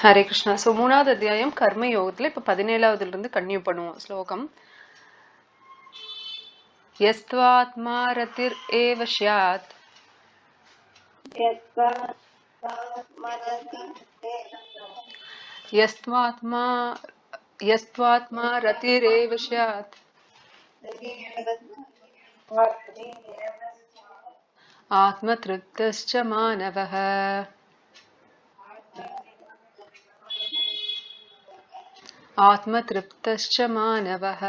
Hare Krishna. So 3வது அத்தியாயம் கர்ம யோகத்துல இப்ப 17வதுல இருந்து கன்டினியூ பண்ணுவோம். ஸ்லோகம் யஸ்த்வாத்மா ரதிர் ஏவ ஸ்யாத் யஸ்த்வாத்மா ரதிரேவ ஸ்யாத் ஆத்மத்ருப்தஸ்ச மானவः ஆத்மத்ருப்தஸ்ச மானவः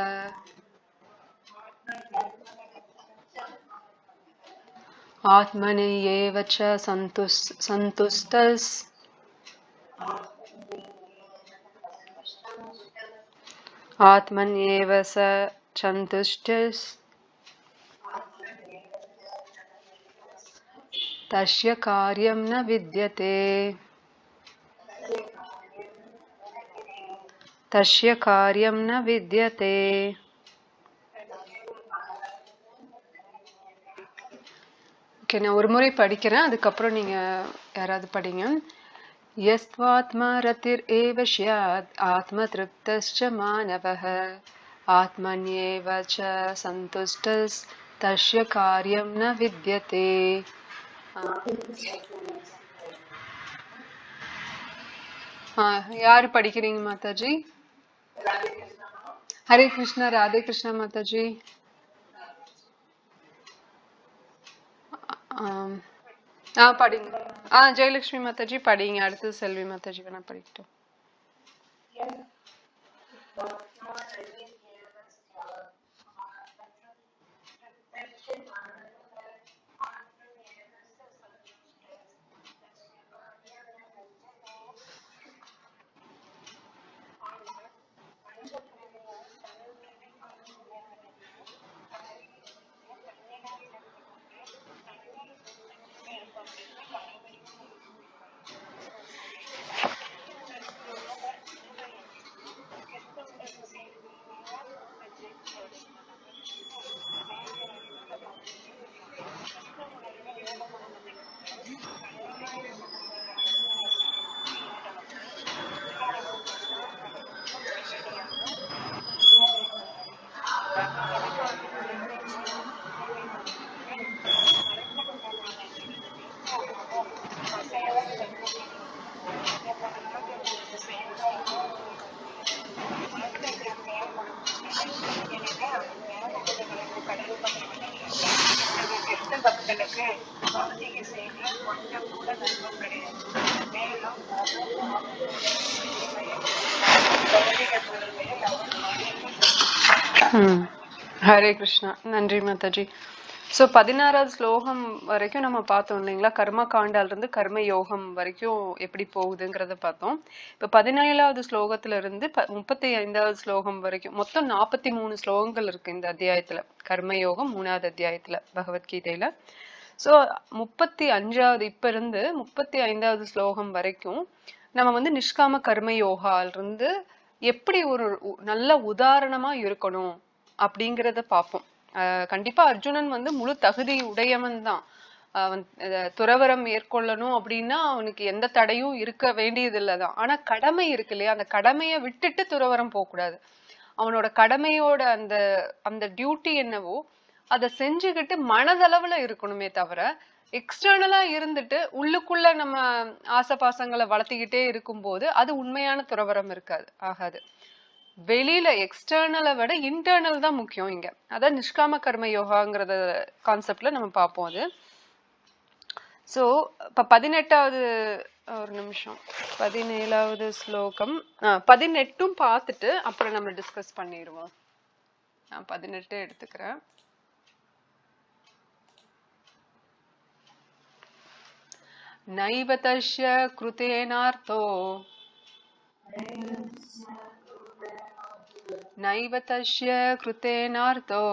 ஆத்மனேயேவ ச சந்துஷ்டஸ் ஆத்மன்யேவ ச சந்துஷ்டஸ் தஸ்ய காரியம் ந வித்யதே தஸ்ய காரியம் ந வித்யதே. ஓகே, நான் ஒரு முறை படிக்கிறேன், அதுக்கப்புறம் நீங்க யாராவது படிங்க. யஸ்த்வாத்மா ரதிர் ஏவ ஸ்யாத் ஆத்ம திருப்தஸ்ச மானவः ஆத்மன்யேவ ச சந்துஷ்டஸ் தஸ்ய காரியம் ந வித்யதே. யாரு படிக்கிறீங்க மாதாஜி? ஹரே கிருஷ்ணா. ராதே கிருஷ்ணா மாதாஜி. படிங்க. ஜெயலட்சுமி மாதாஜி படிங்க. அடுத்தது செல்வி மாதாஜி வேணா படிக்கட்டும். ஹரே கிருஷ்ணா. நன்றி மாதாஜி. ஸோ 16வது ஸ்லோகம் வரைக்கும் நம்ம பார்த்தோம் இல்லைங்களா? கர்ம காண்டால இருந்து கர்ம யோகம் வரைக்கும் எப்படி போகுதுங்கிறத பார்த்தோம். இப்ப 17வது ஸ்லோகத்துல இருந்து 35வது ஸ்லோகம் வரைக்கும் மொத்தம் 43 ஸ்லோகங்கள் இருக்கு இந்த அத்தியாயத்துல. கர்ம யோகம் 3வது அத்தியாயத்துல பகவத்கீதையில. ஸோ 35வது இப்ப இருந்து 35வது ஸ்லோகம் வரைக்கும் நம்ம நிஷ்காம கர்ம யோகால இருந்து எப்படி ஒரு நல்ல உதாரணமா இருக்கணும் அப்படிங்கிறத பார்ப்போம். கண்டிப்பா அர்ஜுனன் முழு தகுதி உடையவன் தான். துறவரம் மேற்கொள்ளணும் அப்படின்னா அவனுக்கு எந்த தடையும் இருக்க வேண்டியது இல்லதான். ஆனா கடமை இருக்கு இல்லையா? அந்த கடமையை விட்டுட்டு துறவரம் போக கூடாது. அவனோட கடமையோட அந்த அந்த டியூட்டி என்னவோ அதை செஞ்சுக்கிட்டு மனதளவுல இருக்கணுமே தவிர எக்ஸ்டர்னலா இருந்துட்டு உள்ளுக்குள்ள நம்ம ஆசபாசங்களை வளர்த்திக்கிட்டே இருக்கும்போது அது உண்மையான துறவரம் ஆகாது. வெளியில எக்ஸ்டர்னலை விட இன்டர்னல் தான் முக்கியம் இங்க. அதான் நிஷ்காம கர்ம யோகாங்கிறத கான்செப்ட்ல நம்ம பார்ப்போம் அது. சோ இப்ப 18வது ஒரு நிமிஷம் 17வது ஸ்லோகம் 18ம் பார்த்துட்டு அப்புறம் நம்ம டிஸ்கஸ் பண்ணிடுவோம். நான் 18 எடுத்துக்கிறேன். நைவ தஸ்ய கிருதேனார்த்தோ நைவ தஸ்ய கிருதேனார்த்தோ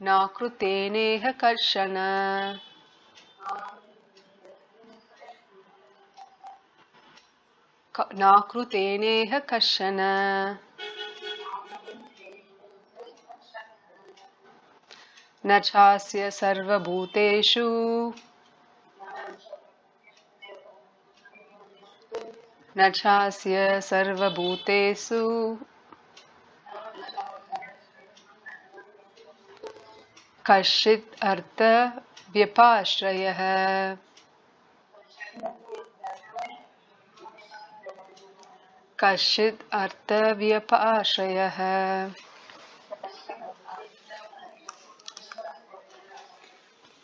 ந கிருதேனேஹ கர்ஷன ந கிருதேனேஹ கர்ஷன न चास्य सर्वभूतेषु न चास्य सर्वभूतेषु कश्चित् अर्थव्यपाश्रयः कश्चित् अर्थव्यपाश्रयः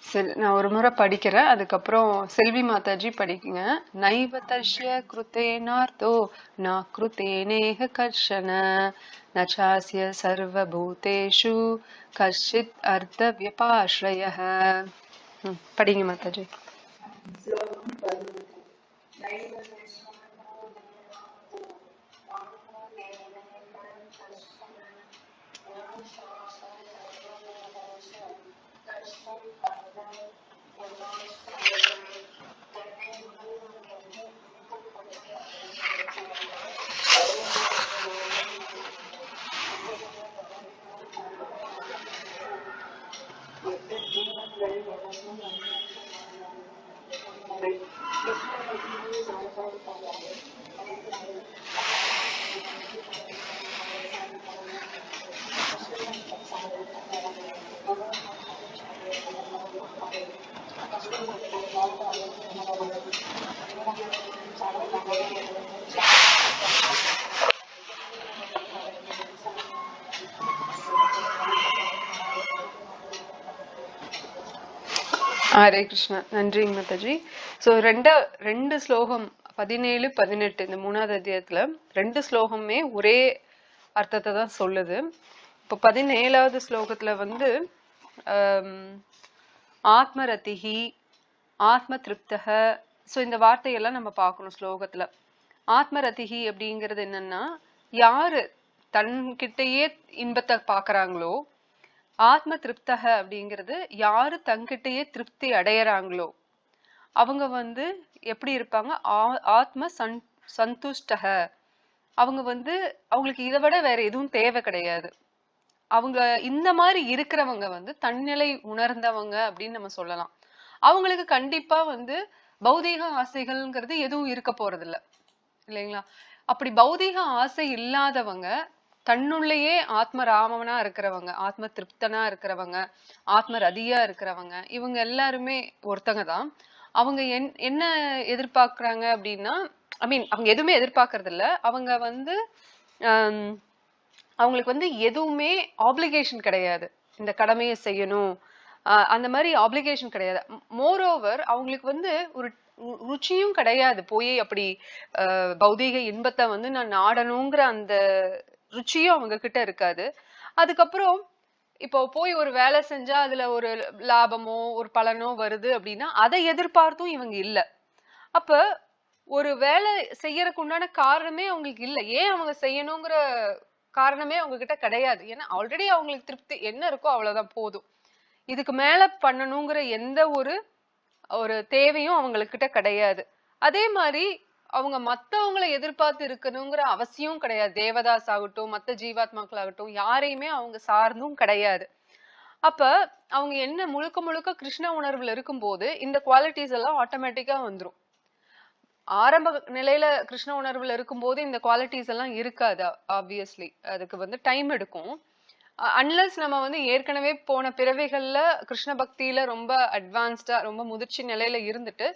சரி, நான் ஒரு முறை படிக்கிறேன், அதுக்கப்புறம் செல்வி மாதாஜி படிக்குங்க. நைவ தஸ்ய கிருதேனார்த்தோ ந கிருதேனேஹ கர்ஷன ந சாஸ்ய சர்வபூதேஷு கஷ்சித் அர்த்த வியபாஸ்ரயः. படிங்க மாதாஜி. ஹரே கிருஷ்ணா. நன்றிங்க மாதாஜி. ஸோ ரெண்டு ஸ்லோகம் 17, 18 இந்த 3வது அத்தியாயத்துல 2 ஸ்லோகமே ஒரே அர்த்தத்தை தான் சொல்லுது. இப்போ 17வது ஸ்லோகத்துல வந்து ஆத்மரதிஹி ஆத்ம திருப்தக, ஸோ இந்த வார்த்தையெல்லாம் நம்ம பார்க்கணும் ஸ்லோகத்துல. ஆத்மரதிஹி அப்படிங்கிறது என்னன்னா, யாரு தன்கிட்டயே இன்பத்தை பாக்குறாங்களோ, ஆத்ம திருப்தக அப்படிங்கிறது யாரு தங்கிட்டயே திருப்தி அடையறாங்களோ அவங்க வந்து எப்படி இருப்பாங்க, ஆத்ம சந்துஷ்டக, அவங்க வந்து அவங்களுக்கு இதை விட வேற எதுவும் தேவை கிடையாது. அவங்க இந்த மாதிரி இருக்கிறவங்க வந்து தன்னிலை உணர்ந்தவங்க அப்படின்னு நம்ம சொல்லலாம். அவங்களுக்கு கண்டிப்பா வந்து பௌதீக ஆசைகள்ங்கிறது எதுவும் இருக்க போறது இல்லை, இல்லைங்களா? அப்படி பௌதீக ஆசை இல்லாதவங்க, தன்னுள்ளேயே ஆத்ம ராமவனா இருக்கிறவங்க, ஆத்ம திருப்தனா இருக்கிறவங்க, ஆத்ம ரதியா இருக்கிறவங்க, இவங்க எல்லாருமே ஒருத்தங்க தான். அவங்க என்ன எதிர்பார்க்கறாங்க அப்படின்னா, அவங்க எதுவுமே எதிர்பார்க்கறது இல்ல. அவங்க வந்து அவங்களுக்கு வந்து எதுவுமே ஆப்ளிகேஷன் கிடையாது, இந்த கடமையை செய்யணும் அந்த மாதிரி ஆப்ளிகேஷன் கிடையாது. மோரோவர் அவங்களுக்கு வந்து ஒரு ருச்சியும் கிடையாது, போய் அப்படி பௌதீக இன்பத்தை வந்து நான் நாடணுங்கிற அந்த ருச்சியும் அவங்க கிட்ட இருக்காது. அதுக்கப்புறம் இப்போ போய் ஒரு வேலை செஞ்சா அதுல ஒரு லாபமோ ஒரு பலனோ வருது அப்படின்னா அதை எதிர்பார்த்தும் இவங்க இல்ல. அப்ப ஒரு வேலை செய்யறதுக்கு உண்டான காரணமே அவங்களுக்கு இல்ல. ஏன் அவங்க செய்யணுங்கிற காரணமே அவங்க கிட்ட கிடையாது. ஏன்னா ஆல்ரெடி அவங்களுக்கு திருப்தி என்ன இருக்கோ அவ்வளவுதான் போதும். இதுக்கு மேல பண்ணணுங்கிற எந்த ஒரு தேவையும் அவங்கக்கிட்ட கிடையாது. அதே மாதிரி அவங்க மத்தவங்களை எதிர்பார்த்து இருக்கணுங்கிற அவசியம் கிடையாது. தேவதாஸ் ஆகட்டும், மத்த ஜீவாத்மாக்கள் ஆகட்டும், யாரையுமே அவங்க சார்ந்தும் கிடையாது. அப்ப அவங்க என்ன முழுக்க முழுக்க கிருஷ்ண உணர்வுல இருக்கும்போது இந்த குவாலிட்டிஸ் எல்லாம் ஆட்டோமேட்டிக்கா வந்துரும். ஆரம்ப நிலையில கிருஷ்ண உணர்வுல இருக்கும்போது இந்த குவாலிட்டிஸ் எல்லாம் இருக்காது. ஆப்வியஸ்லி அதுக்கு வந்து டைம் எடுக்கும். அன்லஸ் நம்ம வந்து ஏற்கனவே போன பிறவைகள்ல கிருஷ்ண பக்தியில ரொம்ப அட்வான்ஸ்டா ரொம்ப முதிர்ச்சி நிலையில இருந்துட்டு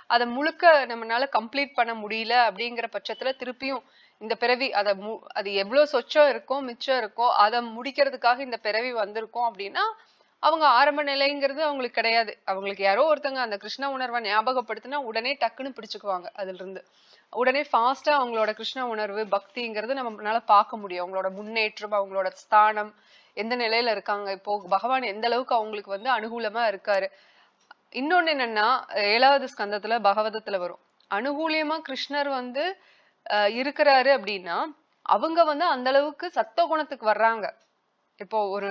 அதை முழுக்க நம்மளால கம்ப்ளீட் பண்ண முடியல அப்படிங்கிற பட்சத்துல திருப்பியும் இந்த பிறவி அது எவ்வளவு சொச்சம் இருக்கோ மிச்சம் இருக்கோ அதை முடிக்கிறதுக்காக இந்த பிறவி வந்திருக்கோம் அப்படின்னா அவங்க ஆரம்ப நிலைங்கிறது அவங்களுக்கு கிடையாது. அவங்களுக்கு யாரோ ஒருத்தங்க அந்த கிருஷ்ண உணர்வை ஞாபகப்படுத்தினா உடனே டக்குன்னு பிடிச்சுக்குவாங்க. அதுல இருந்து உடனே ஃபாஸ்டா அவங்களோட கிருஷ்ண உணர்வு பக்திங்கிறது நம்மளால பார்க்க முடியும். அவங்களோட முன்னேற்றம், அவங்களோட ஸ்தானம், எந்த நிலையில இருக்காங்க, இப்போ பகவான் எந்த அளவுக்கு அவங்களுக்கு வந்து அனுகூலமா இருக்காரு. இன்னொன்னு என்னன்னா, 7வது ஸ்கந்தத்துல பகவதத்துல வரும், அனுகூலியமா கிருஷ்ணர் வந்து இருக்கிறாரு அப்படின்னா அவங்க வந்து அந்த அளவுக்கு சத்த குணத்துக்கு வர்றாங்க. இப்போ ஒரு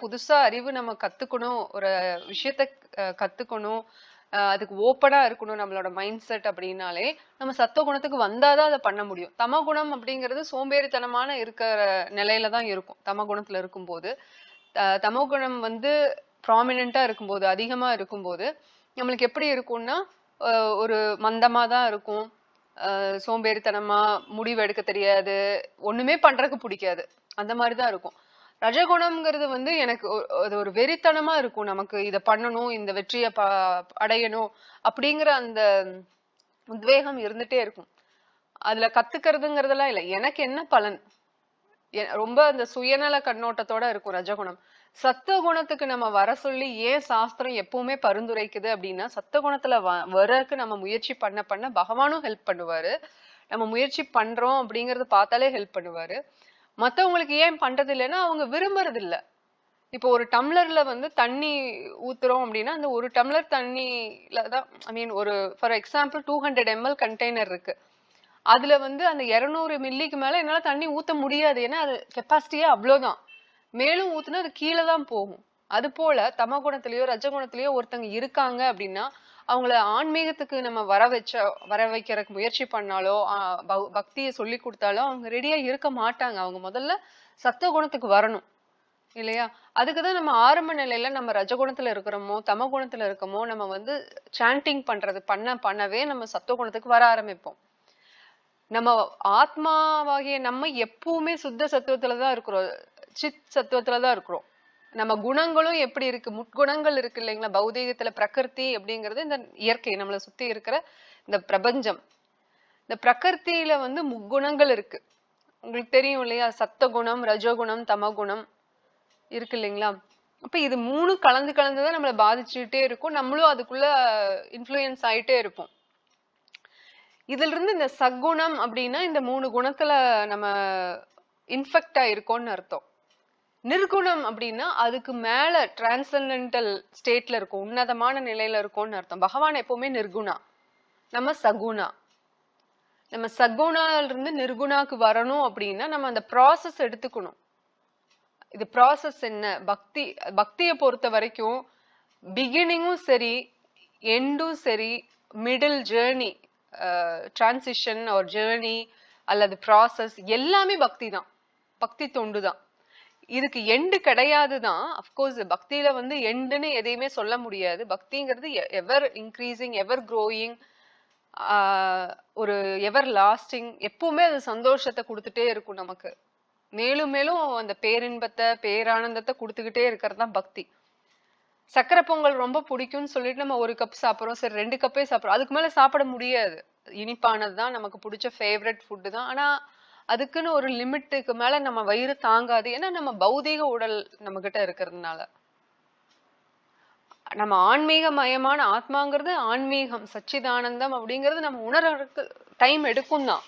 புதுசா அறிவு நம்ம கத்துக்கணும், ஒரு விஷயத்த கத்துக்கணும், அதுக்கு ஓப்பனா இருக்கணும் நம்மளோட மைண்ட் செட் அப்படின்னாலே நம்ம சத்துவ குணத்துக்கு வந்தாதான் அதை பண்ண முடியும். தம குணம் அப்படிங்கிறது சோம்பேறித்தனமான இருக்கிற நிலையில தான் இருக்கும். தம குணத்துல இருக்கும்போது தமோ குணம் வந்து ப்ராமினெண்டா இருக்கும்போது, அதிகமா இருக்கும்போது நம்மளுக்கு எப்படி இருக்கும்னா ஒரு மந்தமா தான் இருக்கும். சோம்பேறித்தனமா, முடிவு எடுக்க தெரியாது, ஒண்ணுமே பண்றதுக்கு பிடிக்காது. அந்த மாதிரிதான் இருக்கும். ரஜகுணம்ங்கிறது வந்து எனக்கு அது ஒரு வெறித்தனமா இருக்கும். நமக்கு இத பண்ணணும், இந்த வெற்றியை அடையணும் அப்படிங்கிற அந்த உத்வேகம் இருந்துட்டே இருக்கும். அதுல கத்துக்கிறதுங்கிறதெல்லாம் இல்ல. எனக்கு என்ன பலன்? ரொம்ப அந்த சுயநல கண்ணோட்டத்தோட இருக்கும் ரஜகுணம். சத்துவ குணத்துக்கு நம்ம வர சொல்லி ஏன் சாஸ்திரம் எப்பவுமே பரிந்துரைக்குது அப்படின்னா, சத்துவ குணத்துல வரக்கு நம்ம முயற்சி பண்ண பண்ண பகவானும் ஹெல்ப் பண்ணுவாரு. நம்ம முயற்சி பண்றோம் அப்படிங்கறத பார்த்தாலே ஹெல்ப் பண்ணுவாரு. மத்தவங்களுக்கு ஏன் பண்றது இல்லைன்னா அவங்க விரும்புறது இல்ல. இப்போ ஒரு டம்ளர்ல வந்து தண்ணி ஊத்துறோம் அப்படின்னா அந்த ஒரு டம்ளர் தண்ணில தான் ஐ மீன் ஒரு ஃபார் எக்ஸாம்பிள் 200 ml கண்டெய்னர் இருக்கு. அதுல வந்து அந்த 200 மில்லிக்கு மேல என்னால தண்ணி ஊத்த முடியாது. ஏன்னா அது கெப்பாசிட்டியே அவ்வளவுதான். மேலும் ஊத்துனா அது கீழே தான் போகும். அது போல தம குணத்திலயோ ரஜகுணத்திலயோ ஒருத்தங்க இருக்காங்க அப்படின்னா அவங்கள ஆன்மீகத்துக்கு நம்ம வர வைக்கிறதுக்கு முயற்சி பண்ணாலோ பக்தியை சொல்லி கொடுத்தாலோ அவங்க ரெடியா இருக்க மாட்டாங்க. அவங்க முதல்ல சத்துவ குணத்துக்கு வரணும் இல்லையா? அதுக்குதான் நம்ம ஆரம்ப நிலையில நம்ம ரஜகுணத்துல இருக்கிறோமோ தம குணத்துல இருக்கோமோ நம்ம வந்து சாண்டிங் பண்றது பண்ணவே நம்ம சத்துவ குணத்துக்கு வர ஆரம்பிப்போம். நம்ம ஆத்மாவாகிய நம்ம எப்பவுமே சுத்த சத்துவத்துலதான் இருக்கிறோம், சித் சத்துவத்துலதான் இருக்கிறோம். நம்ம குணங்களும் எப்படி இருக்கு, முட்குணங்கள் இருக்கு இல்லைங்களா? பௌதீகத்துல பிரகிருதி அப்படிங்கிறது இந்த இயற்கை, நம்மளை சுத்தி இருக்கிற இந்த பிரபஞ்சம். இந்த பிரகிருத்தில வந்து முக்குணங்கள் இருக்கு. உங்களுக்கு தெரியும் இல்லையா? சத்த குணம், ரஜகுணம், தமகுணம் இருக்கு இல்லைங்களா? அப்ப இது 3 கலந்துதான் நம்மளை பாதிச்சுட்டே இருக்கும். நம்மளும் அதுக்குள்ள இன்ஃப்ளூயன்ஸ் ஆயிட்டே இருப்போம். இதுல இருந்து இந்த சக்குணம் அப்படின்னா இந்த 3 குணத்துல நம்ம இன்ஃபெக்ட் ஆயிருக்கோம்னு அர்த்தம். நிர்குணம் அப்படின்னா அதுக்கு மேல டிரான்சென்டென்டல் ஸ்டேட்ல இருக்கும், உன்னதமான நிலையில இருக்கும்னு அர்த்தம். பகவான் எப்பவுமே நிர்குணா, நம்ம சகுணா. நம்ம சகுணால இருந்து நிர்குணாக்கு வரணும் அப்படின்னா நம்ம அந்த ப்ராசஸ் எடுத்துக்கணும். இது ப்ராசஸ் என்ன? பக்தியை பொறுத்த வரைக்கும் பிகினிங்கும் சரி எண்டும் சரி மிடில் ஜேர்னி டிரான்சிஷன் ஒரு ஜேர்னி அல்லது ப்ராசஸ் எல்லாமே பக்தி தான், பக்தி தொண்டு தான். இதுக்கு எண்டு கிடையாதுதான். அப்கோர்ஸ் பக்தியில வந்து எண்டுன்னு எதையுமே சொல்ல முடியாது. பக்திங்கிறது எவர் இன்க்ரீசிங், எவர் க்ரோயிங், ஒரு எவர் லாஸ்டிங். எப்பவுமே அது சந்தோஷத்தை கொடுத்துட்டே இருக்கும் நமக்கு. மேலும் மேலும் அந்த பேரின்பத்தை பேரானந்தத்தை கொடுத்துக்கிட்டே இருக்கிறது தான் பக்தி. சக்கரை பொங்கல் ரொம்ப பிடிக்கும்னு சொல்லிட்டு நம்ம 1 கப் சாப்பிட்றோம், சரி 2 கப்பே சாப்பிட்றோம், அதுக்கு மேல சாப்பிட முடியாது. இனிப்பானதுதான் நமக்கு பிடிச்ச ஃபேவரட் ஃபுட்டு தான். ஆனா அதுக்குன்னு ஒரு லிமிட்டுக்கு மேல நம்ம வயிறு தாங்காது. ஏன்னா நம்ம பௌதீக உடல் நம்ம கிட்ட இருக்கிறதுனால. நம்ம ஆன்மீக மயமான ஆத்மாங்கிறது ஆன்மீகம் சச்சிதானந்தம் அப்படிங்கிறது நம்ம உணர்றதுக்கு டைம் எடுக்கும் தான்.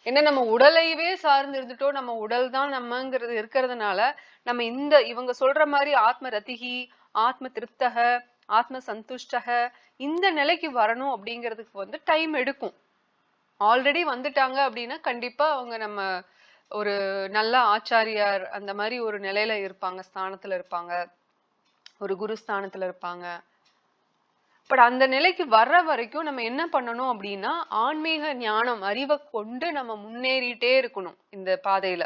ஏன்னா நம்ம உடலையவே சார்ந்து இருந்துட்டோம், நம்ம உடல் தான் நம்மங்கிறது இருக்கிறதுனால நம்ம இவங்க சொல்ற மாதிரி ஆத்ம ரதிகி, ஆத்ம திருப்தக, ஆத்ம சந்துஷ்டக இந்த நிலைக்கு வரணும் அப்படிங்கிறதுக்கு வந்து டைம் எடுக்கும். ஆல்ரெடி வந்துட்டாங்க அப்படின்னா கண்டிப்பா அவங்க நம்ம ஒரு நல்ல ஆச்சாரியார் அந்த மாதிரி ஒரு நிலையில இருப்பாங்க, ஸ்தானத்துல இருப்பாங்க, ஒரு குரு ஸ்தானத்துல இருப்பாங்க. பட் அந்த நிலைக்கு வர்ற வரைக்கும் நம்ம என்ன பண்ணணும் அப்படின்னா ஆன்மீக ஞானம் அறிவை கொண்டு நம்ம முன்னேறிட்டே இருக்கணும் இந்த பாதையில.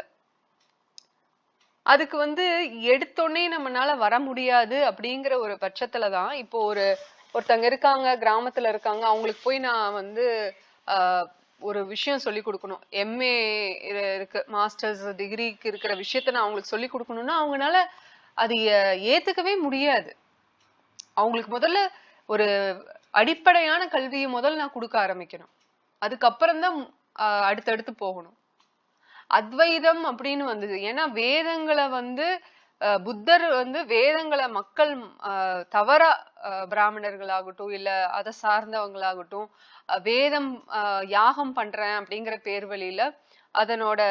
அதுக்கு வந்து எடுத்தோடனே நம்மளால வர முடியாது அப்படிங்கிற ஒரு பட்சத்துலதான் இப்போ ஒருத்தங்க இருக்காங்க, கிராமத்துல இருக்காங்க, அவங்களுக்கு போய் நான் வந்து ஒரு விஷயம் சொல்லி கொடுக்கணும். எம்ஏ இருக்கு, மாஸ்டர்ஸ் டிகிரிக்கு இருக்கிற விஷயத்த நான் அவங்களுக்கு சொல்லி கொடுக்கணும்னா அவங்களால அது ஏத்துக்கவே முடியாது. அவங்களுக்கு முதல்ல ஒரு அடிப்படையான கல்வியை முதல்ல நான் கொடுக்க ஆரம்பிக்கணும், அதுக்கப்புறம் தான் அடுத்தடுத்து போகணும். அத்வைதம் அப்படின்னு வந்தது. ஏன்னா வேதங்களை வந்து புத்தர் வந்து வேதங்களை மக்கள் தவறா பிராமணர்களாகட்டும் இல்ல அதை சார்ந்தவங்களாகட்டும் வேதம் யாகம் பண்றேன் அப்படிங்கிற பேர் வழியில அதனோட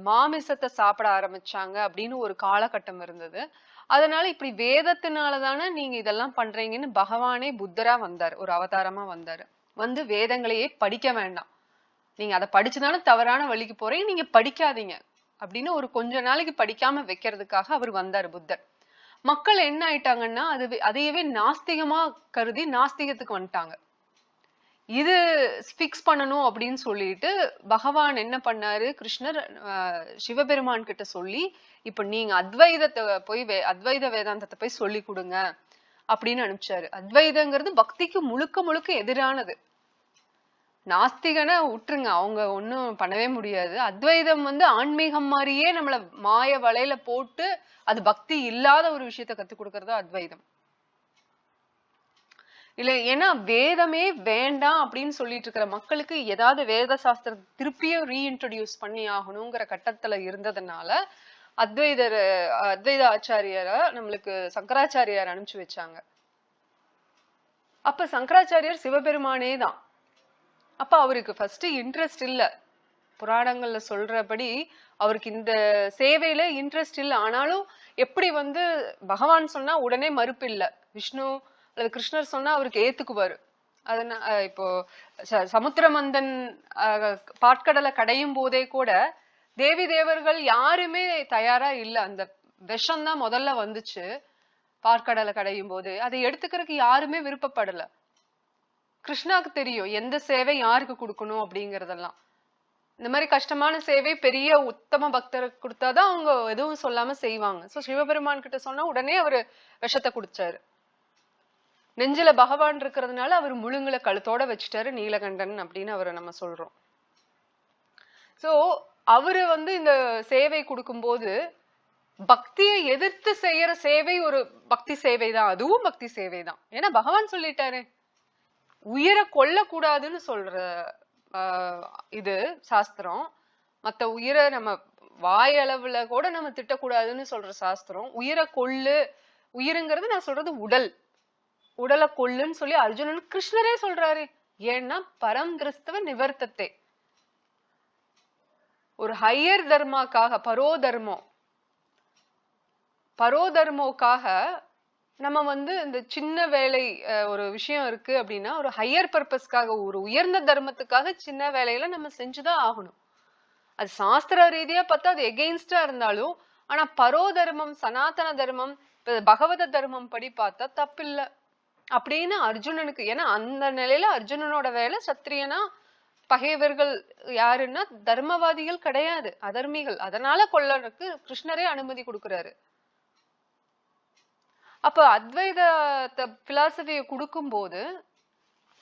மாமிசத்தை சாப்பிட ஆரம்பிச்சாங்க அப்படின்னு ஒரு காலகட்டம் இருந்தது. அதனால இப்படி வேதத்தினாலதானே நீங்க இதெல்லாம் பண்றீங்கன்னு பகவானே புத்தரா வந்தாரு, ஒரு அவதாரமா வந்தாரு. வந்து வேதங்களையே படிக்க வேண்டாம், நீங்க அதை படிச்சுதாலும் தவறான வழிக்கு போறீங்க, நீங்க படிக்காதீங்க அப்படின்னு ஒரு கொஞ்ச நாளைக்கு படிக்காம வைக்கிறதுக்காக அவர் வந்தாரு புத்தர். மக்கள் என்ன ஆயிட்டாங்கன்னா அதையவே நாஸ்திகமா கருதி நாஸ்திகத்துக்கு வந்துட்டாங்க. இது பிக்ஸ் பண்ணணும் அப்படின்னு சொல்லிட்டு பகவான் என்ன பண்ணாரு, கிருஷ்ணர் சிவபெருமான் கிட்ட சொல்லி இப்ப நீங்க அத்வைத வேதாந்தத்தை போய் சொல்லி கொடுங்க அப்படின்னு அனுப்பிச்சாரு. அத்வைதங்கிறது பக்திக்கு முழுக்க முழுக்க எதிரானது. நாஸ்திகனை விட்டுருங்க, அவங்க ஒன்னும் பண்ணவே முடியாது. அத்வைதம் வந்து ஆன்மீகம் மாதிரியே நம்மள மாய வலையில போட்டு அது பக்தி இல்லாத ஒரு விஷயத்த கத்து கொடுக்கறதா அத்வைதம். இல்ல, ஏன்னா வேதமே வேண்டாம் அப்படின்னு சொல்லிட்டு இருக்கிற மக்களுக்கு ஏதாவது வேத சாஸ்திரத்தை திருப்பியும் ரீஇன்ட்ரடியூஸ் பண்ணி ஆகணுங்கிற கட்டத்துல இருந்ததுனால அத்வைத ஆச்சாரியரை நம்மளுக்கு சங்கராச்சாரியார் அனுப்பிச்சு வச்சாங்க. அப்ப சங்கராச்சாரியார் சிவபெருமானே தான். அப்ப அவருக்கு ஃபர்ஸ்ட் இன்ட்ரெஸ்ட் இல்ல, புராணங்கள்ல சொல்றபடி அவருக்கு இந்த சேவையில இன்ட்ரெஸ்ட் இல்ல. ஆனாலும் எப்படி வந்து பகவான் சொன்னா உடனே மறுப்பு இல்ல, விஷ்ணு அல்லது கிருஷ்ணர் சொன்னா அவருக்கு ஏத்துக்குவாரு. அதனால இப்போ சமுத்திரமந்தன் பாட்கடலை கடையும் போதே கூட தேவி தேவர்கள் யாருமே தயாரா இல்ல. அந்த விஷம் தான் முதல்ல வந்துச்சு பாற்கடலை கடையும் போது, அதை எடுத்துக்கிறதுக்கு யாருமே விருப்பப்படல. கிருஷ்ணாக்கு தெரியும் எந்த சேவை யாருக்கு கொடுக்கணும் அப்படிங்கறதெல்லாம். இந்த மாதிரி கஷ்டமான சேவை பெரிய உத்தம பக்தருக்கு கொடுத்தாதான் அவங்க எதுவும் சொல்லாம செய்வாங்க. சோ சிவபெருமான் கிட்ட சொன்னா உடனே அவரு விஷத்தை குடிச்சாரு. நெஞ்சில பகவான் இருக்கிறதுனால அவர் முழுங்குல கழுத்தோட வச்சுட்டாரு, நீலகண்டன் அப்படின்னு அவரை நம்ம சொல்றோம். சோ அவரு வந்து இந்த சேவை கொடுக்கும்போது பக்தியை எதிர்த்து செய்யற சேவை ஒரு பக்தி சேவை தான், அதுவும் பக்தி சேவை தான். ஏன்னா பகவான் சொல்லிட்டாரு, உயிரை கொல்லக்கூடாதுன்னு சொல்ற இது சாஸ்திரம். மத்த உயிரை நம்ம வாயளவுல கூட நம்ம திட்டக்கூடாதுன்னு சொல்ற சாஸ்திரம். உயிரை கொல்லு, உயிருங்கிறது நான் சொல்றது உடல், உடலை கொல்லுன்னு சொல்லி அர்ஜுனன் கிருஷ்ணரே சொல்றாரு. ஏன்னா பரம் கிறிஸ்தவ நிவர்த்தத்தை, ஒரு ஹையர் தர்மாக்காக, பரோதர்மோக்காக நம்ம வந்து இந்த சின்ன வேலை ஒரு விஷயம் இருக்கு அப்படின்னா ஒரு ஹையர் பர்பஸ்க்காக, ஒரு உயர்ந்த தர்மத்துக்காக சின்ன வேலையில நம்ம செஞ்சுதான் ஆகணும். அது சாஸ்திர ரீதியா பார்த்தா அது எகெயின்ஸ்டா இருந்தாலும், ஆனா பரோதர்மம் சனாதன தர்மம் பகவத தர்மம் படி பார்த்தா தப்பில்ல அப்படின்னு அர்ஜுனனுக்கு. ஏன்னா அந்த நிலையில அர்ஜுனனோட வேலை சத்திரியனா பகைவர்கள் யாருன்னா தர்மவாதிகள் கிடையாது, அதர்மிகள். அதனால கொல்லறதுக்கு கிருஷ்ணரே அனுமதி கொடுக்கிறாரு. அப்ப அத்வைத பிலாசபியை கொடுக்கும் போது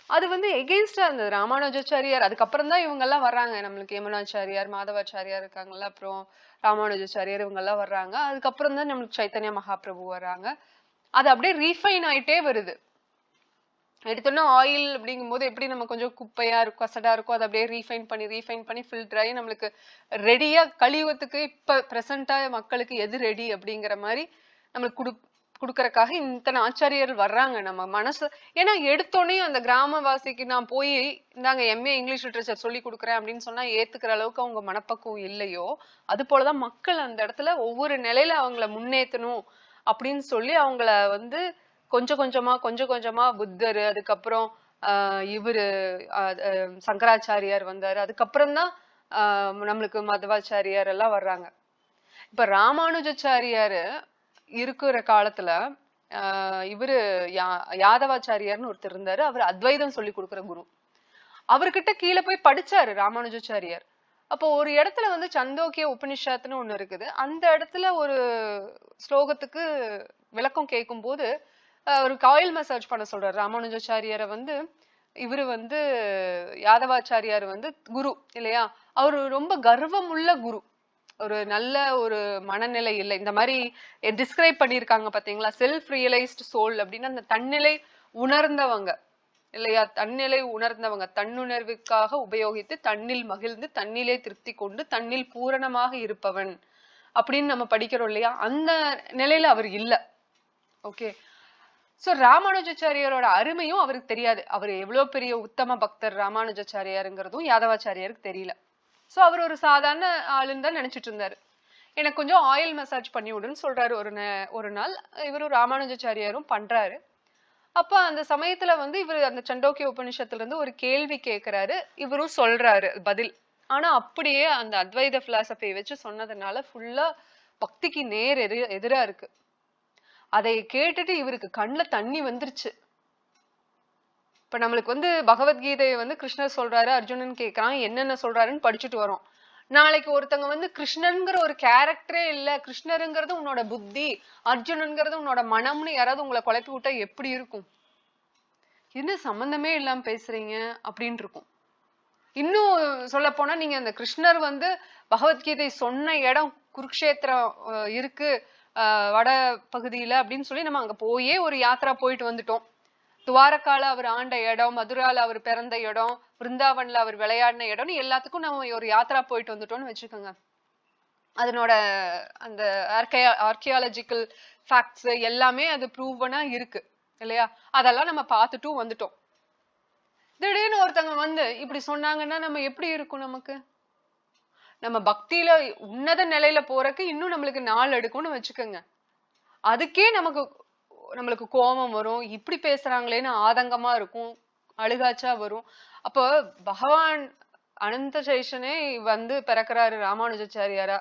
அது வந்து எகெயின்ஸ்டா இருந்தது. ராமானுஜாச்சாரியார் அதுக்கப்புறம் தான் இவங்க எல்லாம் வர்றாங்க, நம்மளுக்கு யமுனாச்சாரியார் மாதவாச்சாரியார் இருக்காங்கல்ல, அப்புறம் ராமானுஜாச்சாரியார் இவங்க எல்லாம் வர்றாங்க. அதுக்கப்புறம் தான் நம்மளுக்கு சைத்தன்ய மகாபிரபு வர்றாங்க. அது அப்படியே ரீஃபைன் ஆயிட்டே வருது. எடுத்தோன்னா ஆயில் அப்படிங்கும் போது எப்படி நம்ம கொஞ்சம் குப்பையா இருக்கும், கசடா இருக்கும், அதை அப்படியே ரீஃபைன் பண்ணி ஃபில்டர் ஆகி நம்மளுக்கு ரெடியா கலியுகத்துக்கு இப்ப பிரசண்டா மக்களுக்கு எது ரெடி அப்படிங்கிற மாதிரி நம்மளுக்கு கொடுக்கறக்காக இத்தனை ஆச்சாரியர்கள் வர்றாங்க நம்ம மனசு. ஏன்னா எடுத்தோடனே அந்த கிராமவாசிக்கு நான் போய் இந்தாங்க எம்ஏ இங்கிலீஷ் லிட்ரேச்சர் சொல்லி கொடுக்குறேன் அப்படின்னு சொன்னா ஏத்துக்கிற அளவுக்கு அவங்க மனப்பக்குவம் இல்லையோ, அது போலதான் மக்கள் அந்த இடத்துல ஒவ்வொரு நிலையில அவங்கள முன்னேற்றணும் அப்படின்னு சொல்லி அவங்கள வந்து கொஞ்சம் கொஞ்சமா புத்தர், அதுக்கப்புறம் இவரு சங்கராச்சாரியார் வந்தாரு, அதுக்கப்புறம் தான் நம்மளுக்கு மதவாச்சாரியார் எல்லாம் வர்றாங்க. இப்ப ராமானுஜாச்சாரியாரு இருக்கிற காலத்துல இவரு யாதவாச்சாரியார்னு ஒருத்தர் இருந்தாரு. அவர் அத்வைதம் சொல்லி கொடுக்குற குரு. அவர்கிட்ட கீழே போய் படிச்சாரு ராமானுஜாச்சாரியார். அப்போ ஒரு இடத்துல வந்து சந்தோக்கிய உபனிஷத்துன்னு ஒண்ணு இருக்குது. அந்த இடத்துல ஒரு ஸ்லோகத்துக்கு விளக்கம் கேட்கும் போது ஒரு ஆயில் மசாஜ் பண்ண சொல்றாரு ராமானுஜாச்சாரியாரை வந்து. இவரு வந்து யாதவாச்சாரியார் வந்து குரு இல்லையா, அவரு ரொம்ப கர்வம் உள்ள குரு, ஒரு நல்ல ஒரு மனநிலை இல்லை. இந்த மாதிரி டிஸ்கிரைப் பண்ணியிருக்காங்க பாத்தீங்களா, செல்ஃப் ரியலைஸ்டு சோல் அப்படின்னு. அந்த தன்னிலை உணர்ந்தவங்க இல்லையா, தன்னிலை உணர்ந்தவங்க, தன்னுணர்வுக்காக உபயோகித்து தன்னில் மகிழ்ந்து தன்னிலே திருப்தி கொண்டு தன்னில் பூரணமாக இருப்பவன் அப்படின்னு நம்ம படிக்கிறோம் இல்லையா, அந்த நிலையில அவர் இல்ல. ஓகே, சோ ராமானுஜாச்சாரியாரோட அருமையும் அவருக்கு தெரியாது. அவர் எவ்வளவு பெரிய உத்தம பக்தர் ராமானுஜாச்சாரியாருங்கிறதும் யாதவாச்சாரியாருக்கு தெரியல. சோ அவர் ஒரு சாதாரண ஆளுன்னு தான் நினைச்சிட்டு இருந்தாரு. எனக்கு கொஞ்சம் ஆயில் மசாஜ் பண்ணி விடுன்னு சொல்றாரு ஒரு நாள். இவரும் ராமானுஜாச்சாரியாரும் பண்றாரு. அப்ப அந்த சமயத்துல வந்து இவர் அந்த சண்டோக்கிய உபனிஷத்துல இருந்து ஒரு கேள்வி கேட்கிறாரு, இவரும் சொல்றாரு பதில். ஆனா அப்படியே அந்த அத்வைத பிலாசபியை வச்சு சொன்னதுனால ஃபுல்லா பக்திக்கு நேர் எதிரா இருக்கு. அதை கேட்டுட்டு இவருக்கு கண்ணுல தண்ணி வந்துருச்சு. இப்ப நம்மளுக்கு வந்து பகவத்கீதையை வந்து கிருஷ்ணர் சொல்றாரு, அர்ஜுனன் கேட்கறான், என்னென்ன சொல்றாருன்னு படிச்சுட்டு வரோம். நாளைக்கு ஒருத்தங்க வந்து கிருஷ்ணன்கிற ஒரு கேரக்டரே இல்ல, கிருஷ்ணருங்கிறது உன்னோட புத்தி, அர்ஜுனன்கிறது உன்னோட மனம்னு யாராவது உங்களை குழப்பி விட்டா எப்படி இருக்கும்? என்ன சம்பந்தமே இல்லாம பேசுறீங்க அப்படின்னு இருக்கும். இன்னும் சொல்ல போனா நீங்க அந்த கிருஷ்ணர் வந்து பகவத்கீதை சொன்ன இடம் குருக்ஷேத்திரம் இருக்கு வட பகுதியில அப்படின்னு சொல்லி நம்ம அங்க போயே ஒரு யாத்திரா போயிட்டு வந்துட்டோம். துவாரகால அவர் ஆண்ட இடம், மதுரால அவர் பிறந்த இடம், பிருந்தாவன்ல அவர் விளையாடின இடம்னு எல்லாத்துக்கும் நம்ம ஒரு யாத்திரா போயிட்டு வந்துட்டோம்னு வச்சுக்கோங்க. அதனோட அந்த ஆர்கியாலஜிக்கல் ஃபேக்ட்ஸ் எல்லாமே அது ப்ரூவனா இருக்கு இல்லையா? அதெல்லாம் நம்ம பார்த்துட்டும் வந்துட்டோம். திடீர்னு ஒருத்தவங்க வந்து இப்படி சொன்னாங்கன்னா நம்ம எப்படி இருக்கும்? நமக்கு நம்ம பக்தியில உன்னத நிலையில போறதுக்கு இன்னும் நம்மளுக்கு நாள் எடுக்கும்னு வச்சுக்கோங்க. அதுக்கே நம்மளுக்கு கோபம் வரும். இப்படி பேசுறாங்களேன்னு ஆதங்கமா இருக்கும், அழுகாச்சா வரும். அப்போ பகவான் அனந்த சேஷனே வந்து பிறக்கிறாரு ராமானுஜாச்சாரியாரா.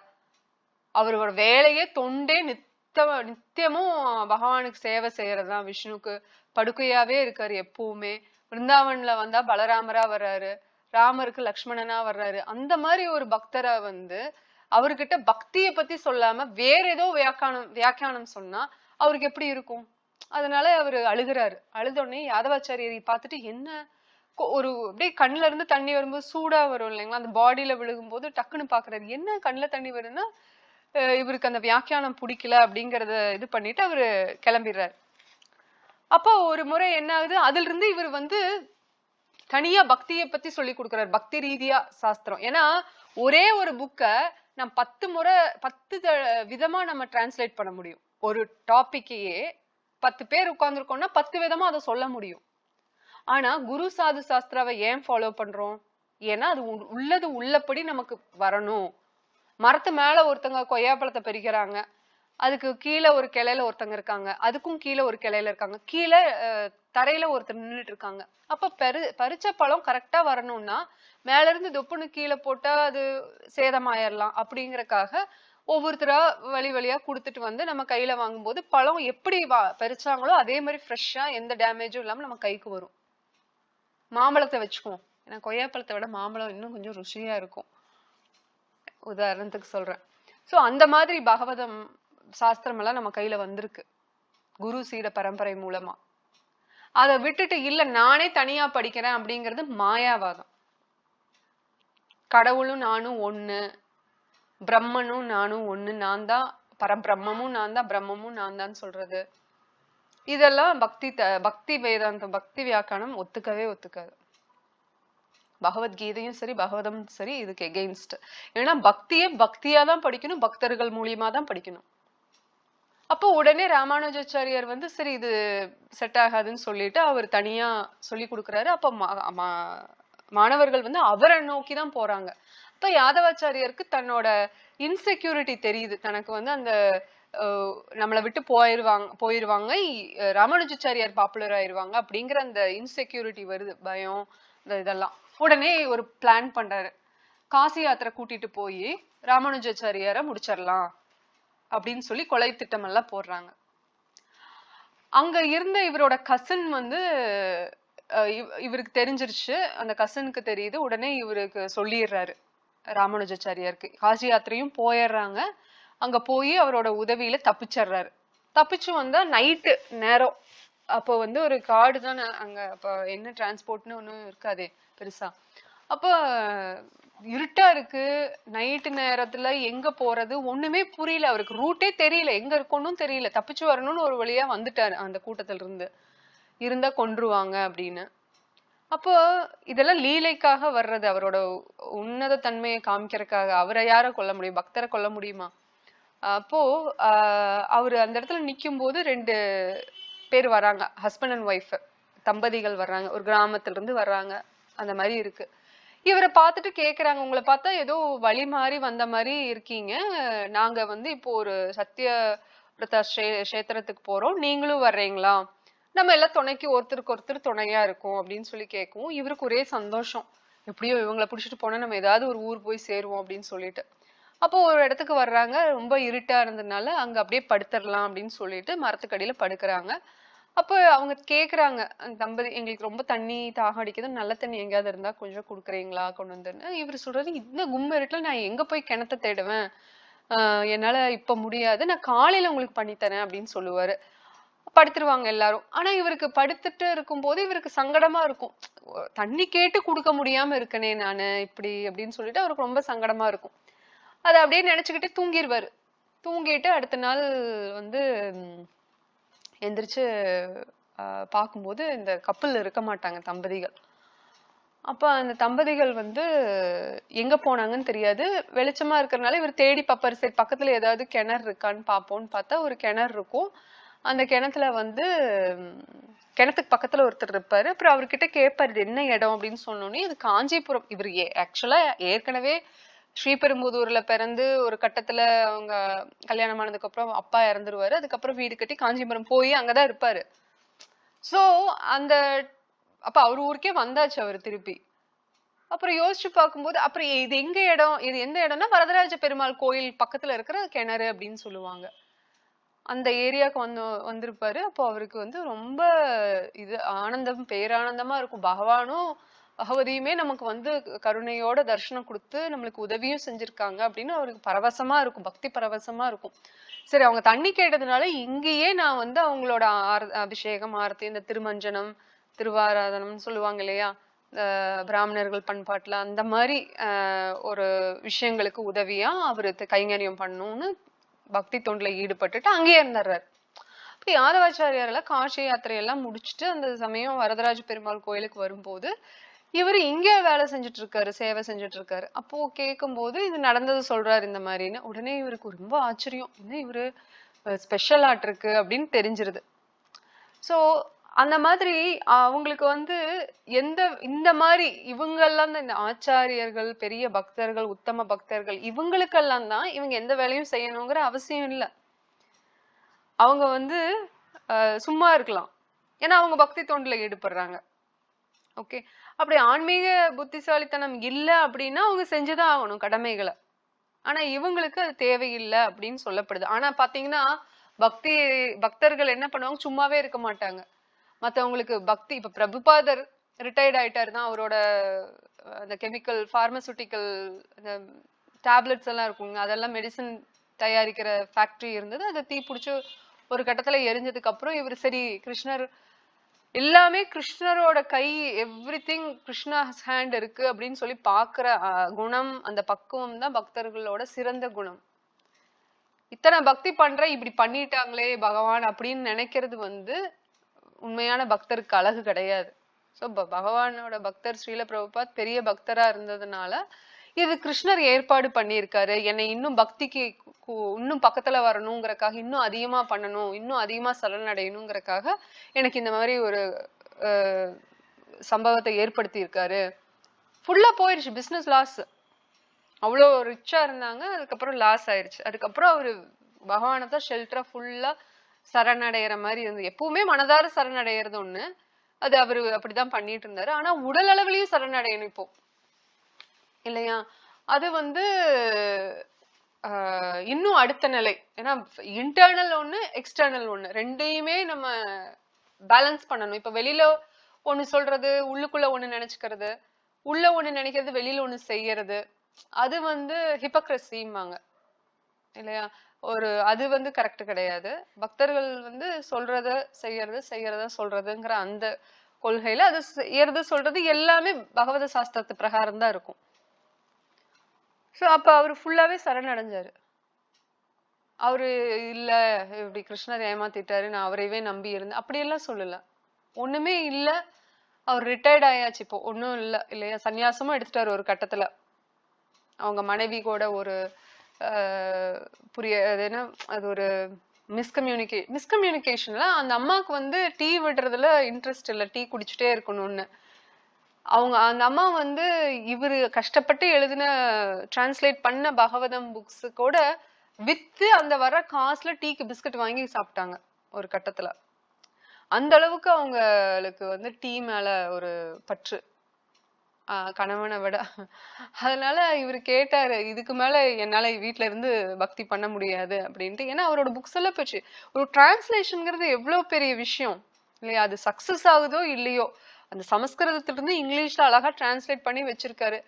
அவரோட வேலையே தொண்டே நித்தியமும் பகவானுக்கு சேவை செய்யறதுதான். விஷ்ணுக்கு படுக்கையாவே இருக்காரு எப்பவுமே. பிருந்தாவன்ல வந்தா பலராமரா வர்றாரு, ராமருக்கு லக்ஷ்மணனா வர்றாரு. அந்த மாதிரி ஒரு பக்தரை வந்து அவர்கிட்ட பக்திய பத்தி சொல்லாம வேற ஏதோ வியாக்கியானம் சொன்னா அவருக்கு எப்படி இருக்கும்? அதனால அவரு அழுகிறாரு. அழுதோடனே யாதவாச்சாரியரை பார்த்துட்டு என்ன ஒரு அப்படியே கண்ணுல இருந்து தண்ணி வரும்போது சூடா வரும் இல்லைங்களா, அந்த பாடியில விழுகும் போது டக்குன்னு பாக்குறாரு. என்ன கண்ணுல தண்ணி வருதுன்னா இவருக்கு அந்த வியாக்கியானம் பிடிக்கல அப்படிங்கறத இது பண்ணிட்டு அவரு கிளம்பிடுறாரு. அப்போ ஒரு முறை என்ன ஆகுது, அதுல இருந்து இவர் வந்து தனியா பக்தியை பத்தி சொல்லி கொடுக்குறாரு, பக்தி ரீதியா சாஸ்திரம். ஏன்னா ஒரே ஒரு புக்க நம்ம 10 விதமா நம்ம டிரான்ஸ்லேட் பண்ண முடியும். ஒரு டாபிக்கையே 10 பேர் உட்கார்ந்துருக்கோம்னா 10 விதமா அதை சொல்ல முடியும். ஆனா குரு சாது சாஸ்திராவை ஏன் ஃபாலோ பண்றோம்? ஏன்னா அது உள்ளது உள்ளபடி நமக்கு வரணும். மரத்து மேல ஒருத்தங்க கொய்யாப்பழத்தை பறிக்கிறாங்க, அதுக்கு கீழே ஒரு கிளையில ஒருத்தங்க இருக்காங்க, அதுக்கும் கீழே ஒரு கிளையில இருக்காங்க, கீழே தரையில ஒருத்தர் நின்றுட்டு இருக்காங்க. அப்ப பறிச்ச பழம் கரெக்டா வரணும்னா மேல இருந்து தொப்புன்னு கீழே போட்டா அது சேதமாயிடலாம். அப்படிங்கறக்காக ஒவ்வொருத்தரா வழியா கொடுத்துட்டு வந்து நம்ம கையில வாங்கும்போது பழம் எப்படி பறிச்சாங்களோ அதே மாதிரி ஃப்ரெஷ்ஷா எந்த டேமேஜும் இல்லாம நம்ம கைக்கு வரும். மாம்பழத்தை வச்சுக்குவோம், ஏன்னா கொய்யாப்பழத்தை விட மாம்பழம் இன்னும் கொஞ்சம் ருசியா இருக்கும், உதாரணத்துக்கு சொல்றேன். சோ அந்த மாதிரி பகவதம் சாஸ்திரம் எல்லாம் நம்ம கையில வந்திருக்கு குரு சீட பரம்பரை மூலமா. அதை விட்டுட்டு இல்ல நானே தனியா படிக்கிறேன் அப்படிங்கிறது மாயாவாதம். கடவுளும் நானும் ஒண்ணு, பிரம்மனும் நானும் ஒண்ணு, நான் தான் பரபிரம்மமும் நான் தான், பிரம்மமும் நான் தான் சொல்றது, இதெல்லாம் பக்தி வேதாந்தம் பக்தி வியாக்கியானம் ஒத்துக்கவே ஒத்துக்காது. பகவத்கீதையும் சரி பகவதம் சரி இதுக்கு எகெயின்ஸ்ட். ஏன்னா பக்தியா தான் படிக்கணும், பக்தர்கள் மூலியமா தான் படிக்கணும். அப்போ உடனே ராமானுஜாச்சாரியார் வந்து சரி இது செட் ஆகாதுன்னு சொல்லிட்டு அவர் தனியா சொல்லி கொடுக்குறாரு. அப்ப மாணவர்கள் வந்து அவரை நோக்கிதான் போறாங்க. அப்ப யாதவாச்சாரியருக்கு தன்னோட இன்செக்யூரிட்டி தெரியுது, தனக்கு வந்து அந்த நம்மளை விட்டு போயிருவாங்க ராமானுஜாச்சாரியார் பாப்புலர் ஆயிருவாங்க அப்படிங்கிற அந்த இன்செக்யூரிட்டி வருது, பயம் இதெல்லாம். உடனே ஒரு பிளான் பண்றாரு, காசி யாத்திரை கூட்டிட்டு போய் ராமானுஜாச்சாரியார முடிச்சிடலாம் அப்படின்னு சொல்லி கொலை திட்டம் எல்லாம் போடுறாங்க. அங்க இருந்த இவரோட கசின் வந்து இவருக்கு தெரிஞ்சிருச்சு, அந்த கசினுக்கு தெரியுது. உடனே இவருக்கு சொல்லிடுறாரு ராமானுஜாச்சாரியாருக்கு. காசி யாத்திரையும் போயிடுறாங்க. அங்க போய் அவரோட உதவியில தப்பிச்சிடுறாரு. தப்பிச்சு வந்தா நைட்டு நேரம், அப்போ வந்து ஒரு காடு தானே அங்க, அப்ப என்ன டிரான்ஸ்போர்ட்னு ஒண்ணும் இருக்காதே பெருசா. அப்ப இருட்டா இருக்கு, நைட்டு நேரத்துல எங்க போறது ஒண்ணுமே புரியல அவருக்கு, ரூட்டே தெரியல, எங்க இருக்கணும் தெரியல. தப்பிச்சு வரணும்னு ஒரு வழியா வந்துட்டாரு அந்த கூட்டத்துல இருந்து, இருந்தா கொன்றுவாங்க அப்படின்னு. அப்போ இதெல்லாம் லீலைக்காக வர்றது, அவரோட உன்னத தன்மையை காமிக்கிறதுக்காக. அவரை யார கொல்ல முடியும்? பக்தரை கொல்ல முடியுமா? அப்போ அவரு அந்த இடத்துல நிக்கும் போது 2 பேர் வராங்க, ஹஸ்பண்ட் அண்ட் ஒய்ஃப் தம்பதிகள் வர்றாங்க, ஒரு கிராமத்துல இருந்து வர்றாங்க. அந்த மாதிரி இருக்கு. இவரை பார்த்துட்டு கேக்குறாங்க, உங்களை பார்த்தா ஏதோ வழி மாறி வந்த மாதிரி இருக்கீங்க, நாங்க வந்து இப்போ ஒரு சத்திய பிரதா கஷேத்திரத்துக்கு போறோம், நீங்களும் வர்றீங்களா? நம்ம எல்லாம் துணைக்கு ஒருத்தருக்கு ஒருத்தர் துணையா இருக்கும் அப்படின்னு சொல்லி கேட்கவும் இவருக்கு ஒரே சந்தோஷம், எப்படியோ இவங்களை புடிச்சிட்டு போனா நம்ம ஏதாவது ஒரு ஊர் போய் சேருவோம் அப்படின்னு சொல்லிட்டு. அப்போ ஒரு இடத்துக்கு வர்றாங்க, ரொம்ப இருட்டா இருந்ததுனால அங்க அப்படியே படுத்துடலாம் அப்படின்னு சொல்லிட்டு மரத்துக்கடியில படுக்கிறாங்க. அப்ப அவங்க கேக்குறாங்க அந்த தம்பதி, எங்களுக்கு ரொம்ப தண்ணி தாகம் அடிக்குது, நல்ல தண்ணி எங்கேயாவது இருந்தா கொஞ்சம் குடுக்குறீங்களா கொண்டு வந்துன்னு. இவர் சொல்றாரு, இந்த கும்ம இருட்டுல நான் எங்க போய் கிணத்த தேடுவேன், என்னால இப்ப முடியாது, நான் காலையில உங்களுக்கு பண்ணி தரேன் அப்படின்னு சொல்லுவாரு. படுத்துருவாங்க எல்லாரும். ஆனா இவருக்கு படுத்துட்டு இருக்கும்போது இவருக்கு சங்கடமா இருக்கும். தண்ணி கேட்டு குடுக்க முடியாம இருக்கனே நானு இப்படி அப்படின்னு சொல்லிட்டு அவருக்கு ரொம்ப சங்கடமா இருக்கும். அத அப்படியே நினைச்சுக்கிட்டு தூங்கிருவாரு. தூங்கிட்டு அடுத்த நாள் வந்து எந்திரிச்சு பார்க்கும்போது இந்த கப்பல் இருக்க மாட்டாங்க தம்பதிகள். அப்ப அந்த தம்பதிகள் வந்து எங்க போனாங்கன்னு தெரியாது. வெளிச்சமா இருக்கறனால இவர் தேடி பாப்பாரு. சரி பக்கத்துல ஏதாவது கிணறு இருக்கான்னு பாப்போம்ன்னு பார்த்தா ஒரு கிணறு இருக்கும். அந்த கிணத்துல வந்து கிணத்துக்கு பக்கத்துல ஒருத்தர் இருப்பாரு. அப்புறம் அவர்கிட்ட கேட்பாரு இது என்ன இடம் அப்படின்னு சொன்னோடனே இது காஞ்சிபுரம். இவர் ஆக்சுவலா ஏற்கனவே ஸ்ரீபெரும்புதூர்ல பிறந்து ஒரு கட்டத்துல அவங்க கல்யாணம் ஆனதுக்கு அப்புறம் அப்பா இறந்துருவாரு. அதுக்கப்புறம் வீடு கட்டி காஞ்சிபுரம் போய் அங்கதான் இருப்பாரு. சோ அந்த அப்ப அவர் ஊருக்கே வந்தாச்சு அவரு திருப்பி. அப்புறம் யோசிச்சு பார்க்கும்போது அப்புறம் இது எங்க இடம் இது எந்த இடம்னா வரதராஜ பெருமாள் கோயில் பக்கத்துல இருக்கிற கிணறு அப்படின்னு சொல்லுவாங்க. அந்த ஏரியாவுக்கு வந்திருப்பாரு. அப்போ அவருக்கு வந்து ரொம்ப இது ஆனந்தம் பேரானந்தமா இருக்கும். பகவானும் பகவதியுமே நமக்கு வந்து கருணையோட தரிசனம் கொடுத்து நம்மளுக்கு உதவியும் செஞ்சிருக்காங்க அப்படின்னு அவருக்கு பரவசமா இருக்கும். பக்தி பரவசமா இருக்கும். சரி அவங்க தண்ணி கேட்டதுனால இங்கேயே நான் வந்து அவங்களோட அபிஷேகம் ஆரத்தி இந்த திருமஞ்சனம் திருவாராதனம் சொல்லுவாங்க இல்லையா பிராமணர்கள் பண்பாட்டுல அந்த மாதிரி ஒரு விஷயங்களுக்கு உதவியா அவரு கைங்கரியம் பண்ணணும்னு பக்தி தொண்டுல ஈடுபட்டுட்டு அங்கேயே இருந்துடுறாரு. இப்ப யாதவாச்சாரியாரெல்லாம் காசி யாத்திரையெல்லாம் முடிச்சுட்டு அந்த சமயம் வரதராஜ பெருமாள் கோயிலுக்கு வரும்போது இவரு இங்க வேலை செஞ்சுட்டு இருக்காரு சேவை செஞ்சுட்டு இருக்காரு. அப்போ கேட்கும் போது இது நடந்தது சொல்றாரு இந்த மாதிரின்னு. உடனே இவருக்கு ரொம்ப ஆச்சரியம். என்ன இவரு ஸ்பெஷல் ஆர்ட் இருக்கு அப்படின்னு தெரிஞ்சிருது. சோ அந்த மாதிரி அவங்களுக்கு வந்து இந்த மாதிரி இவங்கெல்லாம் தான் இந்த ஆச்சாரியர்கள் பெரிய பக்தர்கள் உத்தம பக்தர்கள் இவங்களுக்கெல்லாம் தான் இவங்க எந்த வேலையும் செய்யணுங்கிற அவசியம் இல்லை. அவங்க வந்து சும்மா இருக்கலாம். ஏன்னா அவங்க பக்தி தொண்டுல ஈடுபடுறாங்க. ஓகே அப்படி ஆன்மீக புத்திசாலித்தனம் இல்லை அப்படின்னா அவங்க செஞ்சுதான் ஆகணும் கடமைகளை. ஆனா இவங்களுக்கு அது தேவையில்லை அப்படின்னு சொல்லப்படுது. ஆனா பாத்தீங்கன்னா பக்தர்கள் என்ன பண்ணுவாங்க சும்மாவே இருக்க மாட்டாங்க. மத்தவங்களுக்கு பக்தி இப்ப பிரபுபாதர் ரிட்டையர்ட் ஆயிட்டாரு தான் அவரோட அந்த கெமிக்கல் பார்மசூட்டிக்கல் அந்த டேப்லெட்ஸ் எல்லாம் இருக்குங்க அதெல்லாம் மெடிசன் தயாரிக்கிற ஃபேக்டரி இருந்தது. அதை தீ பிடிச்சு ஒரு கட்டத்துல எரிஞ்சதுக்கு அப்புறம் இவர் சரி கிருஷ்ணர் எல்லாமே கிருஷ்ணரோட கை எவ்ரிதிங் கிருஷ்ணா ஹேண்ட் இருக்கு அப்படின்னு சொல்லி பாக்குற குணம் அந்த பக்குவம் தான் பக்தர்களோட சிறந்த குணம். இத்தனை பக்தி பண்ற இப்படி பண்ணிட்டாங்களே பகவான் அப்படின்னு நினைக்கிறது வந்து உண்மையான பக்தருக்கு அழகு கிடையாது. சோ பகவானோட பக்தர் ஸ்ரீல பிரபுபாத் பெரிய பக்தரா இருந்ததுனால இது கிருஷ்ணர் ஏற்பாடு பண்ணியிருக்காரு. என்னை இன்னும் பக்திக்கு இன்னும் பக்கத்துல வரணுங்கிறக்காக இன்னும் அதிகமா பண்ணணும் இன்னும் அதிகமா சரணடையணுங்கிறக்காக எனக்கு இந்த மாதிரி ஒரு சம்பவத்தை ஏற்படுத்தி இருக்காரு. ஃபுல்லா போயிருச்சு பிசினஸ் லாஸ். அவ்வளோ ரிச்சா இருந்தாங்க. அதுக்கப்புறம் லாஸ் ஆயிருச்சு. அதுக்கப்புறம் அவரு பகவானதான் ஷெல்டரா ஃபுல்லா சரணடைகிற மாதிரி இருந்து எப்பவுமே மனதார சரணடைகிறது ஒண்ணு. அது அவரு அப்படிதான் பண்ணிட்டு இருந்தாரு. ஆனா உடல் அளவுலயும் சரணடையணும் இப்போ இல்லையா. அது வந்து இன்னும் அடுத்த நிலை. ஏன்னா இன்டர்னல் ஒண்ணு எக்ஸ்டர்னல் ஒண்ணு ரெண்டையுமே நம்ம பேலன்ஸ் பண்ணணும். இப்ப வெளியில ஒண்ணு சொல்றது உள்ளுக்குள்ள ஒண்ணு நினைச்சுக்கிறது உள்ள ஒண்ணு நினைக்கிறது வெளியில ஒண்ணு செய்யறது அது வந்து ஹிப்போக்ரஸிம்பாங்க இல்லையா. அது வந்து கரெக்ட் கிடையாது. பக்தர்கள் வந்து செய்யறத சொல்றதுங்கிற அந்த கொள்கையில அது செய்யறது சொல்றது எல்லாமே பகவத சாஸ்திரத்து பிரகாரம் தான் இருக்கும். சோ அப்ப அவரு ஃபுல்லாவே சரணடைஞ்சாரு. அவரு இல்ல இப்படி கிருஷ்ணர் ஏமாத்திட்டாரு நான் அவரையவே நம்பி இருந்தேன் அப்படியெல்லாம் சொல்லல. ஒண்ணுமே இல்ல. அவர் ரிட்டையர்ட் ஆயாச்சு இப்போ ஒன்னும் இல்ல இல்லையா. சன்னியாசமும் எடுத்துட்டாரு ஒரு கட்டத்துல. அவங்க மனைவி கூட ஒரு அது ஒரு மிஸ்கம்யூனிகேஷன்ல அந்த அம்மாவுக்கு வந்து டீ விடுறதுல இன்ட்ரெஸ்ட் இல்ல. டீ குடிச்சுட்டே இருக்கணும்னு அந்த அம்மா வந்து இவரு கஷ்டப்பட்டு எழுதின டிரான்ஸ்லேட் பண்ண பகவதம் புக்ஸ் கூட வித்து அந்த வர காசுல டீக்கு பிஸ்கட் வாங்கி சாப்பிட்டாங்க ஒரு கட்டத்துல. அந்த அளவுக்கு அவங்களுக்கு வந்து டீ மேல ஒரு பற்று கணவனை விட. அதனால இவரு கேட்டாரு இதுக்கு மேல என்னால வீட்டுல இருந்து பக்தி பண்ண முடியாது அப்படின்ட்டு. ஏன்னா அவரோட புக்ஸ் எல்லாம் போச்சு. ஒரு டிரான்ஸ்லேஷன்ங்கிறது எவ்வளவு பெரிய விஷயம் இல்லையா. அது சக்சஸ் ஆகுதோ இல்லையோ அந்த சமஸ்கிருதத்துல இருந்து இங்கிலீஷ்ல அழகா டிரான்ஸ்லேட் பண்ணி வச்சிருக்காரு.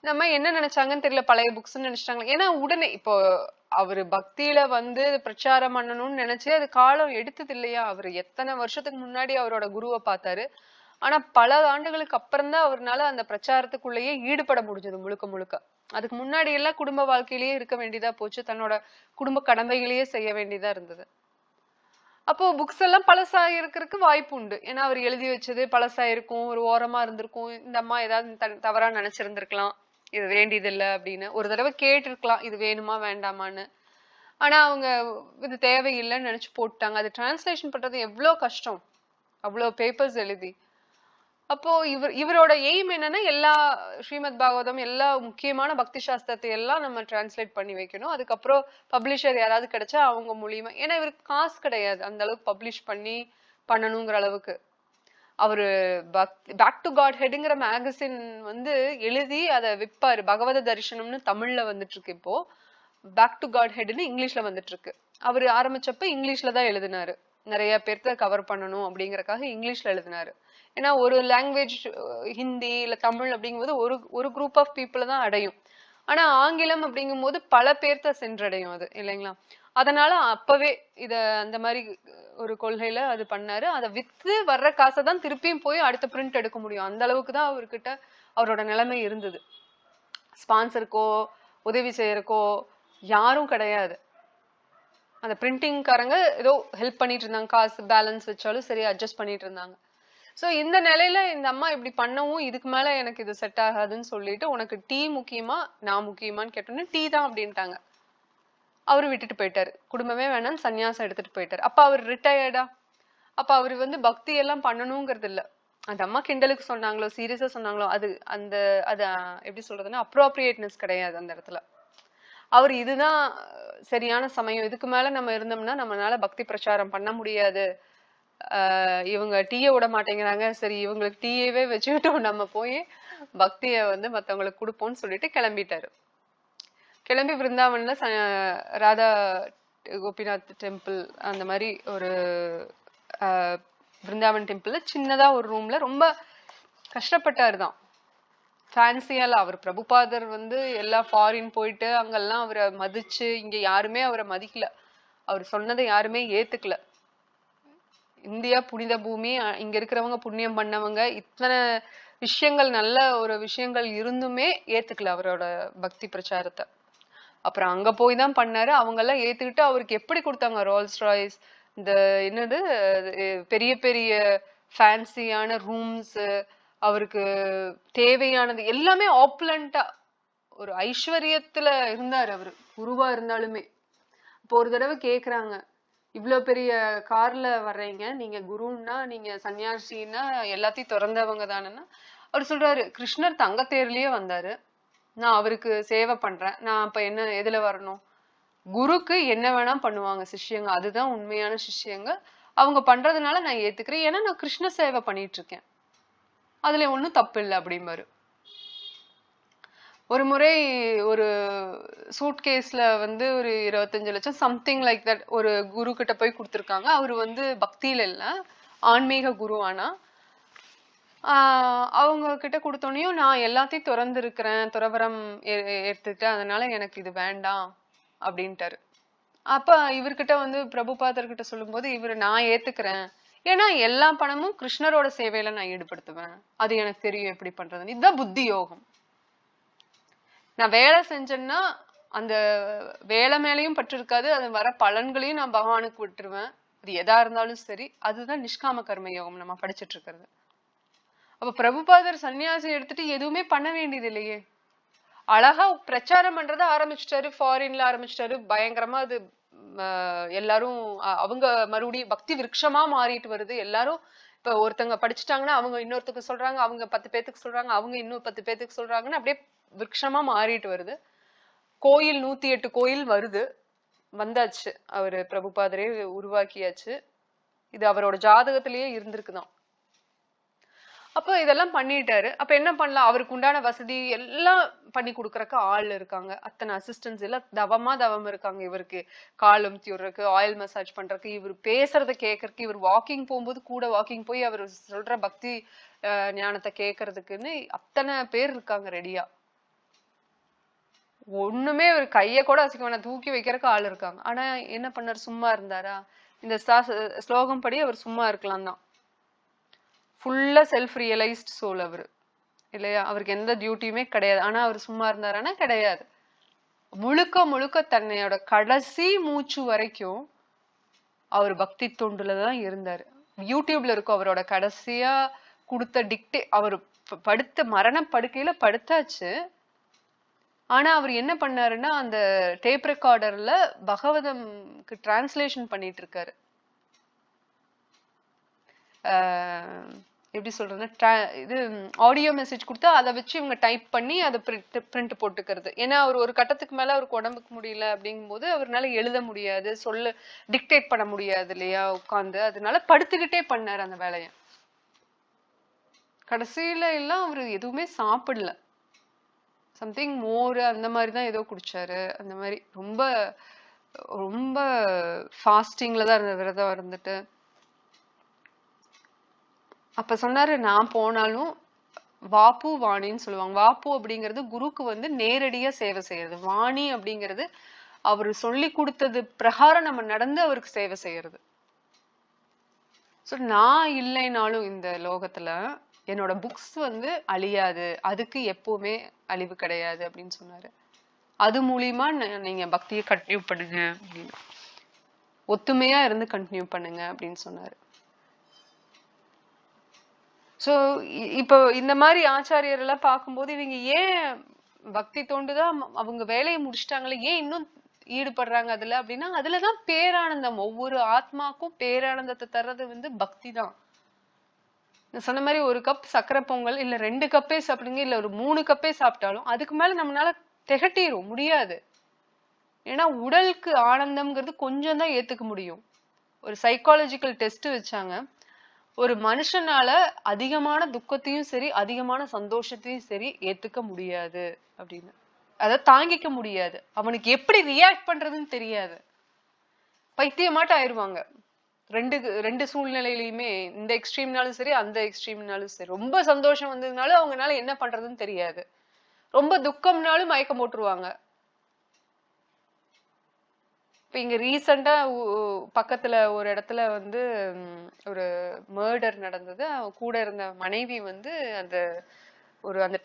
நம்ம என்ன நினைச்சாங்கன்னு தெரியல பழைய புக்ஸ் நினைச்சிட்டாங்க. ஏன்னா உடனே இப்போ அவரு பக்தியில வந்து பிரச்சாரம் பண்ணணும்னு நினைச்சு அது காலம் எடுத்தது இல்லையா? அவரு எத்தனை வருஷத்துக்கு முன்னாடி அவரோட குருவை பார்த்தாரு. ஆனா பல ஆண்டுகளுக்கு அப்புறம் தான் அவர்னால அந்த பிரச்சாரத்துக்குள்ளேயே ஈடுபட முடிஞ்சது முழுக்க முழுக்க. அதுக்கு முன்னாடி எல்லாம் குடும்ப வாழ்க்கையிலேயே இருக்க வேண்டியதா போச்சு. தன்னோட குடும்ப கடமைகளையே செய்ய வேண்டியதா இருந்தது. அப்போ புக்ஸ் எல்லாம் பழசாயிருக்கிறதுக்கு வாய்ப்பு உண்டு. ஏன்னா அவர் எழுதி வச்சது பழசாயிருக்கும், ஒரு ஓரமா இருந்திருக்கும். இந்த அம்மா ஏதாவது தவறா நினைச்சிருந்திருக்கலாம். இது வேண்டியதில்லை அப்படின்னு. ஒரு தடவை கேட்டிருக்கலாம், இது வேணுமா வேண்டாமான்னு. ஆனா அவங்க இது தேவையில்லைன்னு நினைச்சு போட்டாங்க. அது டிரான்ஸ்லேஷன் பண்றது எவ்வளவு கஷ்டம், அவ்வளவு பேப்பர்ஸ் எழுதி. அப்போ இவரோட எய்ம் என்னன்னா எல்லா ஸ்ரீமத் பாகவதம் எல்லா முக்கியமான பக்தி சாஸ்திரத்தை எல்லாம் நம்ம டிரான்ஸ்லேட் பண்ணி வைக்கணும். அதுக்கப்புறம் பப்ளிஷர் யாராவது கிடைச்சா அவங்க மூலியமா, ஏன்னா இவருக்கு காசு கிடையாது அந்த அளவுக்கு பப்ளிஷ் பண்ணணுங்கிற அளவுக்கு. அவரு பேக் டு காட் ஹெட்ங்கிற மேகசின் வந்து எழுதி அதை விற்பாரு. பகவத தரிசனம்னு தமிழ்ல வந்துட்டு இருக்கு இப்போ. பேக் டு காட் ஹெட்னு இங்கிலீஷ்ல வந்துட்டு இருக்கு. அவரு ஆரம்பிச்சப்ப இங்கிலீஷ்ல தான் எழுதினாரு. நிறைய பேர்த்த கவர் பண்ணணும் அப்படிங்கறக்காக இங்கிலீஷ்ல எழுதினாரு. ஏன்னா ஒரு லாங்குவேஜ் ஹிந்தி இல்ல தமிழ் அப்படிங்கும்போது ஒரு குரூப் ஆஃப் பீப்புளை தான் அடையும். ஆனா ஆங்கிலம் அப்படிங்கும் போது பல பேர்த்த சென்றடையும் அது இல்லைங்களா? அதனால அப்பவே இத அந்த மாதிரி ஒரு கொள்கையில அது பண்ணாரு. அதை வித்து வர்ற காசை தான் திருப்பியும் போய் அடுத்த பிரிண்ட் எடுக்க முடியும். அந்த அளவுக்கு தான் அவர்கிட்ட அவரோட நிலைமை இருந்தது. ஸ்பான்சருக்கோ உதவி செய்யறக்கோ யாரும் கிடையாது. அந்த பிரிண்டிங்காரங்க ஏதோ ஹெல்ப் பண்ணிட்டு இருந்தாங்க, காசு பேலன்ஸ் வச்சாலும் சரி அட்ஜஸ்ட் பண்ணிட்டு இருந்தாங்க. சோ இந்த நிலையில இந்த அம்மா இப்படி பண்ணவும் இதுக்கு மேல எனக்கு இது செட் ஆகாதுன்னு சொல்லிட்டு, உனக்கு டீ முக்கியமா நான் முக்கியமான்னு கேட்டோன்னு டீ தான் அப்படின்ட்டாங்க. அவரு விட்டுட்டு போயிட்டாரு. குடும்பமே வேணாம்னு சன்னியாசம் எடுத்துட்டு போயிட்டாரு. அப்ப அவர் ரிட்டையர்டா. அப்ப அவரு வந்து பக்தி எல்லாம் பண்ணணுங்கிறது இல்ல. அந்த அம்மா கிண்டலுக்கு சொன்னாங்களோ சீரியஸா சொன்னாங்களோ அது அந்த அது எப்படி சொல்றதுன்னா அப்ரோப்ரியேட்னஸ் கிடையாது அந்த இடத்துல. அவர் இதுதான் சரியான சமயம், இதுக்கு மேல நம்ம இருந்தோம்னா நம்மளால பக்தி பிரச்சாரம் பண்ண முடியாது, இவங்க டீயை விட மாட்டேங்கிறாங்க, சரி இவங்களுக்கு டீயவே வச்சுக்கிட்டோம், நம்ம போய் பக்திய வந்து மத்தவங்களுக்கு கொடுப்போம்னு சொல்லிட்டு கிளம்பிட்டாரு. கிளம்பி பிருந்தாவன்ல ராதா கோபிநாத் டெம்பிள் அந்த மாதிரி ஒரு பிருந்தாவன் டெம்பிள்ல சின்னதா ஒரு ரூம்ல ரொம்ப கஷ்டப்பட்டாரு தான். ஃபேன்சியால அவர் பிரபுபாதர் வந்து எல்லா ஃபாரின் போயிட்டு அங்கெல்லாம் அவரை மதிச்சு, இங்க யாருமே அவரை மதிக்கல, அவர் சொன்னதை யாருமே ஏத்துக்கல. இந்தியா புனித பூமி, இங்க இருக்கிறவங்க புண்ணியம் பண்ணவங்க, இத்தனை விஷயங்கள் நல்ல ஒரு விஷயங்கள் இருந்துமே ஏத்துக்கல அவரோட பக்தி பிரச்சாரத்தை. அப்புறம் அங்க போய் தான் பண்ணாரு. அவங்க எல்லாம் ஏத்துக்கிட்டு அவருக்கு எப்படி கொடுத்தாங்க, ரோல்ஸ் ராய்ஸ், இந்த என்னது பெரிய பெரிய ஃபேன்சியான ரூம்ஸ், அவருக்கு தேவையானது எல்லாமே ஆப்புலண்டா ஒரு ஐஸ்வர்யத்துல இருந்தாரு அவரு, குருவா இருந்தாலுமே. இப்போ ஒரு தடவை கேக்குறாங்க, இவ்வளவு பெரிய கார்ல வர்றீங்க, நீங்க குருன்னா நீங்க சன்னியாசின்னா எல்லாத்தையும் திறந்தவங்க தானேன்னா அவர் சொல்றாரு, கிருஷ்ணர் தங்க தேர்லயே வந்தாரு, நான் அவருக்கு சேவை பண்றேன், நான் அப்ப என்ன எதுல வரணும்? குருக்கு என்ன வேணா பண்ணுவாங்க சிஷ்யங்க, அதுதான் உண்மையான சிஷ்யங்க, அவங்க பண்றதுனால நான் ஏத்துக்கிறேன், ஏன்னா நான் கிருஷ்ண சேவை பண்ணிட்டு இருக்கேன், அதுல ஒண்ணும் தப்பு இல்லை அப்படிம்பாரு. ஒரு முறை ஒரு சூட்கேஸ்ல வந்து ஒரு 25 லட்சம் சம்திங் லைக் தட் ஒரு குரு கிட்ட போய் கொடுத்துருக்காங்க. அவரு வந்து பக்தியில இல்ல, ஆன்மீக குரு. ஆனா அவங்க கிட்ட கொடுத்தோனையும் நான் எல்லாத்தையும் திறந்து இருக்கிறேன், துறவரம் எடுத்துக்கிட்டேன், அதனால எனக்கு இது வேண்டாம் அப்படின்ட்டாரு. அப்ப இவர்கிட்ட வந்து பிரபுபாதர் கிட்ட சொல்லும் போது இவரு, நான் ஏத்துக்கிறேன், ஏன்னா எல்லா பணமும் கிருஷ்ணரோட சேவையில நான் ஈடுபடுத்துவேன், அது எனக்கு தெரியும் எப்படி பண்றதுன்னு, இதுதான் புத்தி யோகம். நான் வேலை செஞ்சேன்னா அந்த வேலை மேலையும் பற்று இருக்காது, அது வர பலன்களையும் நான் பகவானுக்கு விட்டுருவேன், அது எதா இருந்தாலும் சரி. அதுதான் நிஷ்காம கர்ம யோகம் நம்ம படிச்சுட்டு இருக்கிறது. அப்ப பிரபுபாதர் சன்னியாசி எடுத்துட்டு எதுவுமே பண்ண வேண்டியது இல்லையே, அழகா பிரச்சாரம் பண்றத ஆரம்பிச்சிட்டாரு, ஃபாரின்ல ஆரம்பிச்சிட்டாரு, பயங்கரமா அது எல்லாரும் அவங்க மறுபடியும் பக்தி விருட்சமா மாறிட்டு வருது. எல்லாரும் இப்ப ஒருத்தங்க படிச்சுட்டாங்கன்னா அவங்க இன்னொருத்தருக்கு சொல்றாங்க, அவங்க 10 பேத்துக்கு சொல்றாங்க, அவங்க இன்னும் 10 பேத்துக்கு சொல்றாங்கன்னு அப்படியே விருட்சமா மாறிட்டு வருது. கோயில் 108 கோயில் வருது, வந்தாச்சு, அவரு பிரபுபாதரே உருவாக்கியாச்சு, இது அவரோட ஜாதகத்திலேயே இருந்திருக்குதான். அப்ப இதெல்லாம் பண்ணிட்டாரு. அப்ப என்ன பண்ணலாம், அவருக்கு உண்டான வசதி எல்லாம் பண்ணி கொடுக்கறக்கு ஆள் இருக்காங்க, அத்தனை அசிஸ்டன்ஸ் எல்லாம் தவம் இருக்காங்க. இவருக்கு கால் அமுத்தி விடுறதுக்கு, ஆயில் மசாஜ் பண்றதுக்கு, இவர் பேசுறத கேட்கறதுக்கு, இவர் வாக்கிங் போகும்போது கூட வாக்கிங் போய் அவர் சொல்ற பக்தி ஞானத்தை கேட்கறதுக்குன்னு அத்தனை பேர் இருக்காங்க ரெடியா. ஒண்ணுமே ஒரு கைய கூட அசைக்க வேணாம், தூக்கி வைக்கிறதுக்கு ஆள் இருக்காங்க. ஆனா என்ன பண்ணாரு, சும்மா இருந்தாரா? இந்த ஸ்லோகம் படி அவர் சும்மா இருக்கலாம் தான். ஃபுல்லா செல்ஃப் ரியலைஸ்ட் சோல் அவரு இல்லையா? அவருக்கு எந்த டியூட்டியுமே கிடையாது. ஆனா அவர் சும்மா இருந்தாரானா கிடையாது. முழுக்க முழுக்க தன்னையோட கடைசி மூச்சு வரைக்கும் அவர் பக்தி தொண்டுல தான் இருந்தாரு. யூடியூப்ல இருக்கும் அவரோட கடைசியா கொடுத்த டிக்டே. அவர் படுத்த மரண படுக்கையில படுத்தாச்சு. ஆனா அவர் என்ன பண்ணாருன்னா அந்த டேப் ரெக்கார்டர்ல பகவதம்க்கு டிரான்ஸ்லேஷன் பண்ணிட்டு இருக்காரு. எப்படி சொல்றதுன்னா இது ஆடியோ மெசேஜ் கொடுத்தா அதை வச்சு இவங்க டைப் பண்ணி அதை பிரிண்ட் போட்டுக்கிறது. ஏன்னா அவர் ஒரு கட்டத்துக்கு மேல அவருக்கு உடம்புக்கு முடியல அப்படிங்கும் போது அவரால் எழுத முடியாது, டிக்டேட் பண்ண முடியாது இல்லையா உட்காந்து. அதனால படுத்துக்கிட்டே பண்ணாரு அந்த வேலையை. கடைசியில எல்லாம் அவரு எதுவுமே சாப்பிடல, சம்திங் மோர் அந்த மாதிரி தான் ஏதோ குடிச்சாரு. அந்த மாதிரி ரொம்ப ரொம்ப ஃபாஸ்டிங்ல தான் இருந்த விரதம் இருந்துட்டு அப்ப சொன்னாரு, நான் போனாலும் வாப்பு வாணின்னு சொல்லுவாங்க. வாப்பு அப்படிங்கிறது குருக்கு வந்து நேரடியா சேவை செய்யறது. வாணி அப்படிங்கிறது அவரு சொல்லி கொடுத்தது பிரகாரம் நம்ம நடந்து அவருக்கு சேவை செய்யறது. நான் இல்லைனாலும் இந்த லோகத்துல என்னோட புக்ஸ் வந்து அழியாது, அதுக்கு எப்பவுமே அழிவு கிடையாது அப்படின்னு சொன்னாரு. அது மூலியமா நீங்க பக்தியை கண்டினியூ பண்ணுங்க, ஒத்துமையா இருந்து கண்டினியூ பண்ணுங்க அப்படின்னு சொன்னாரு. சோ இப்போ இந்த மாதிரி ஆச்சாரியர் எல்லாம் பார்க்கும்போது இவங்க ஏன் பக்தி தோண்டுதான் அவங்க வேலையை முடிச்சிட்டாங்களே, ஏன் இன்னும் ஈடுபடுறாங்க அதுல அப்படின்னா, அதுலதான் பேரானந்தம். ஒவ்வொரு ஆத்மாக்கும் பேரானந்தத்தை தர்றது வந்து பக்தி தான். நான் சொன்ன மாதிரி ஒரு கப் சக்கரை பொங்கல் இல்ல 2 கப்பே சாப்பிடுங்க, இல்ல ஒரு 3 கப்பே சாப்பிட்டாலும் அதுக்கு மேல நம்மளால திகட்டிரும் முடியாது. ஏன்னா உடலுக்கு ஆனந்தம்ங்கிறது கொஞ்சம் தான் ஏத்துக்க முடியும். ஒரு சைக்காலஜிக்கல் டெஸ்ட் வச்சாங்க, ஒரு மனுஷனால அதிகமான துக்கத்தையும் சரி அதிகமான சந்தோஷத்தையும் சரி ஏத்துக்க முடியாது அப்படின்னு. அதை தாங்கிக்க முடியாது. அவனுக்கு எப்படி ரியாக்ட் பண்றதுன்னு தெரியாது, பைத்தியமாட்ட ஆயிடுவாங்க. ரெண்டு சூழ்நிலையிலுமே, இந்த எக்ஸ்ட்ரீம்னாலும் சரி அந்த எக்ஸ்ட்ரீம்னாலும் சரி. ரொம்ப சந்தோஷம் வந்ததுனால அவங்கனால என்ன பண்றதுன்னு தெரியாது, ரொம்ப துக்கம்னாலும் மயக்கம் போட்டுருவாங்க. இப்ப இங்க ரீசெண்டா பக்கத்துல ஒரு இடத்துல வந்து ஒரு மர்டர் நடந்தது. கூட இருந்த மனைவி வந்து அந்த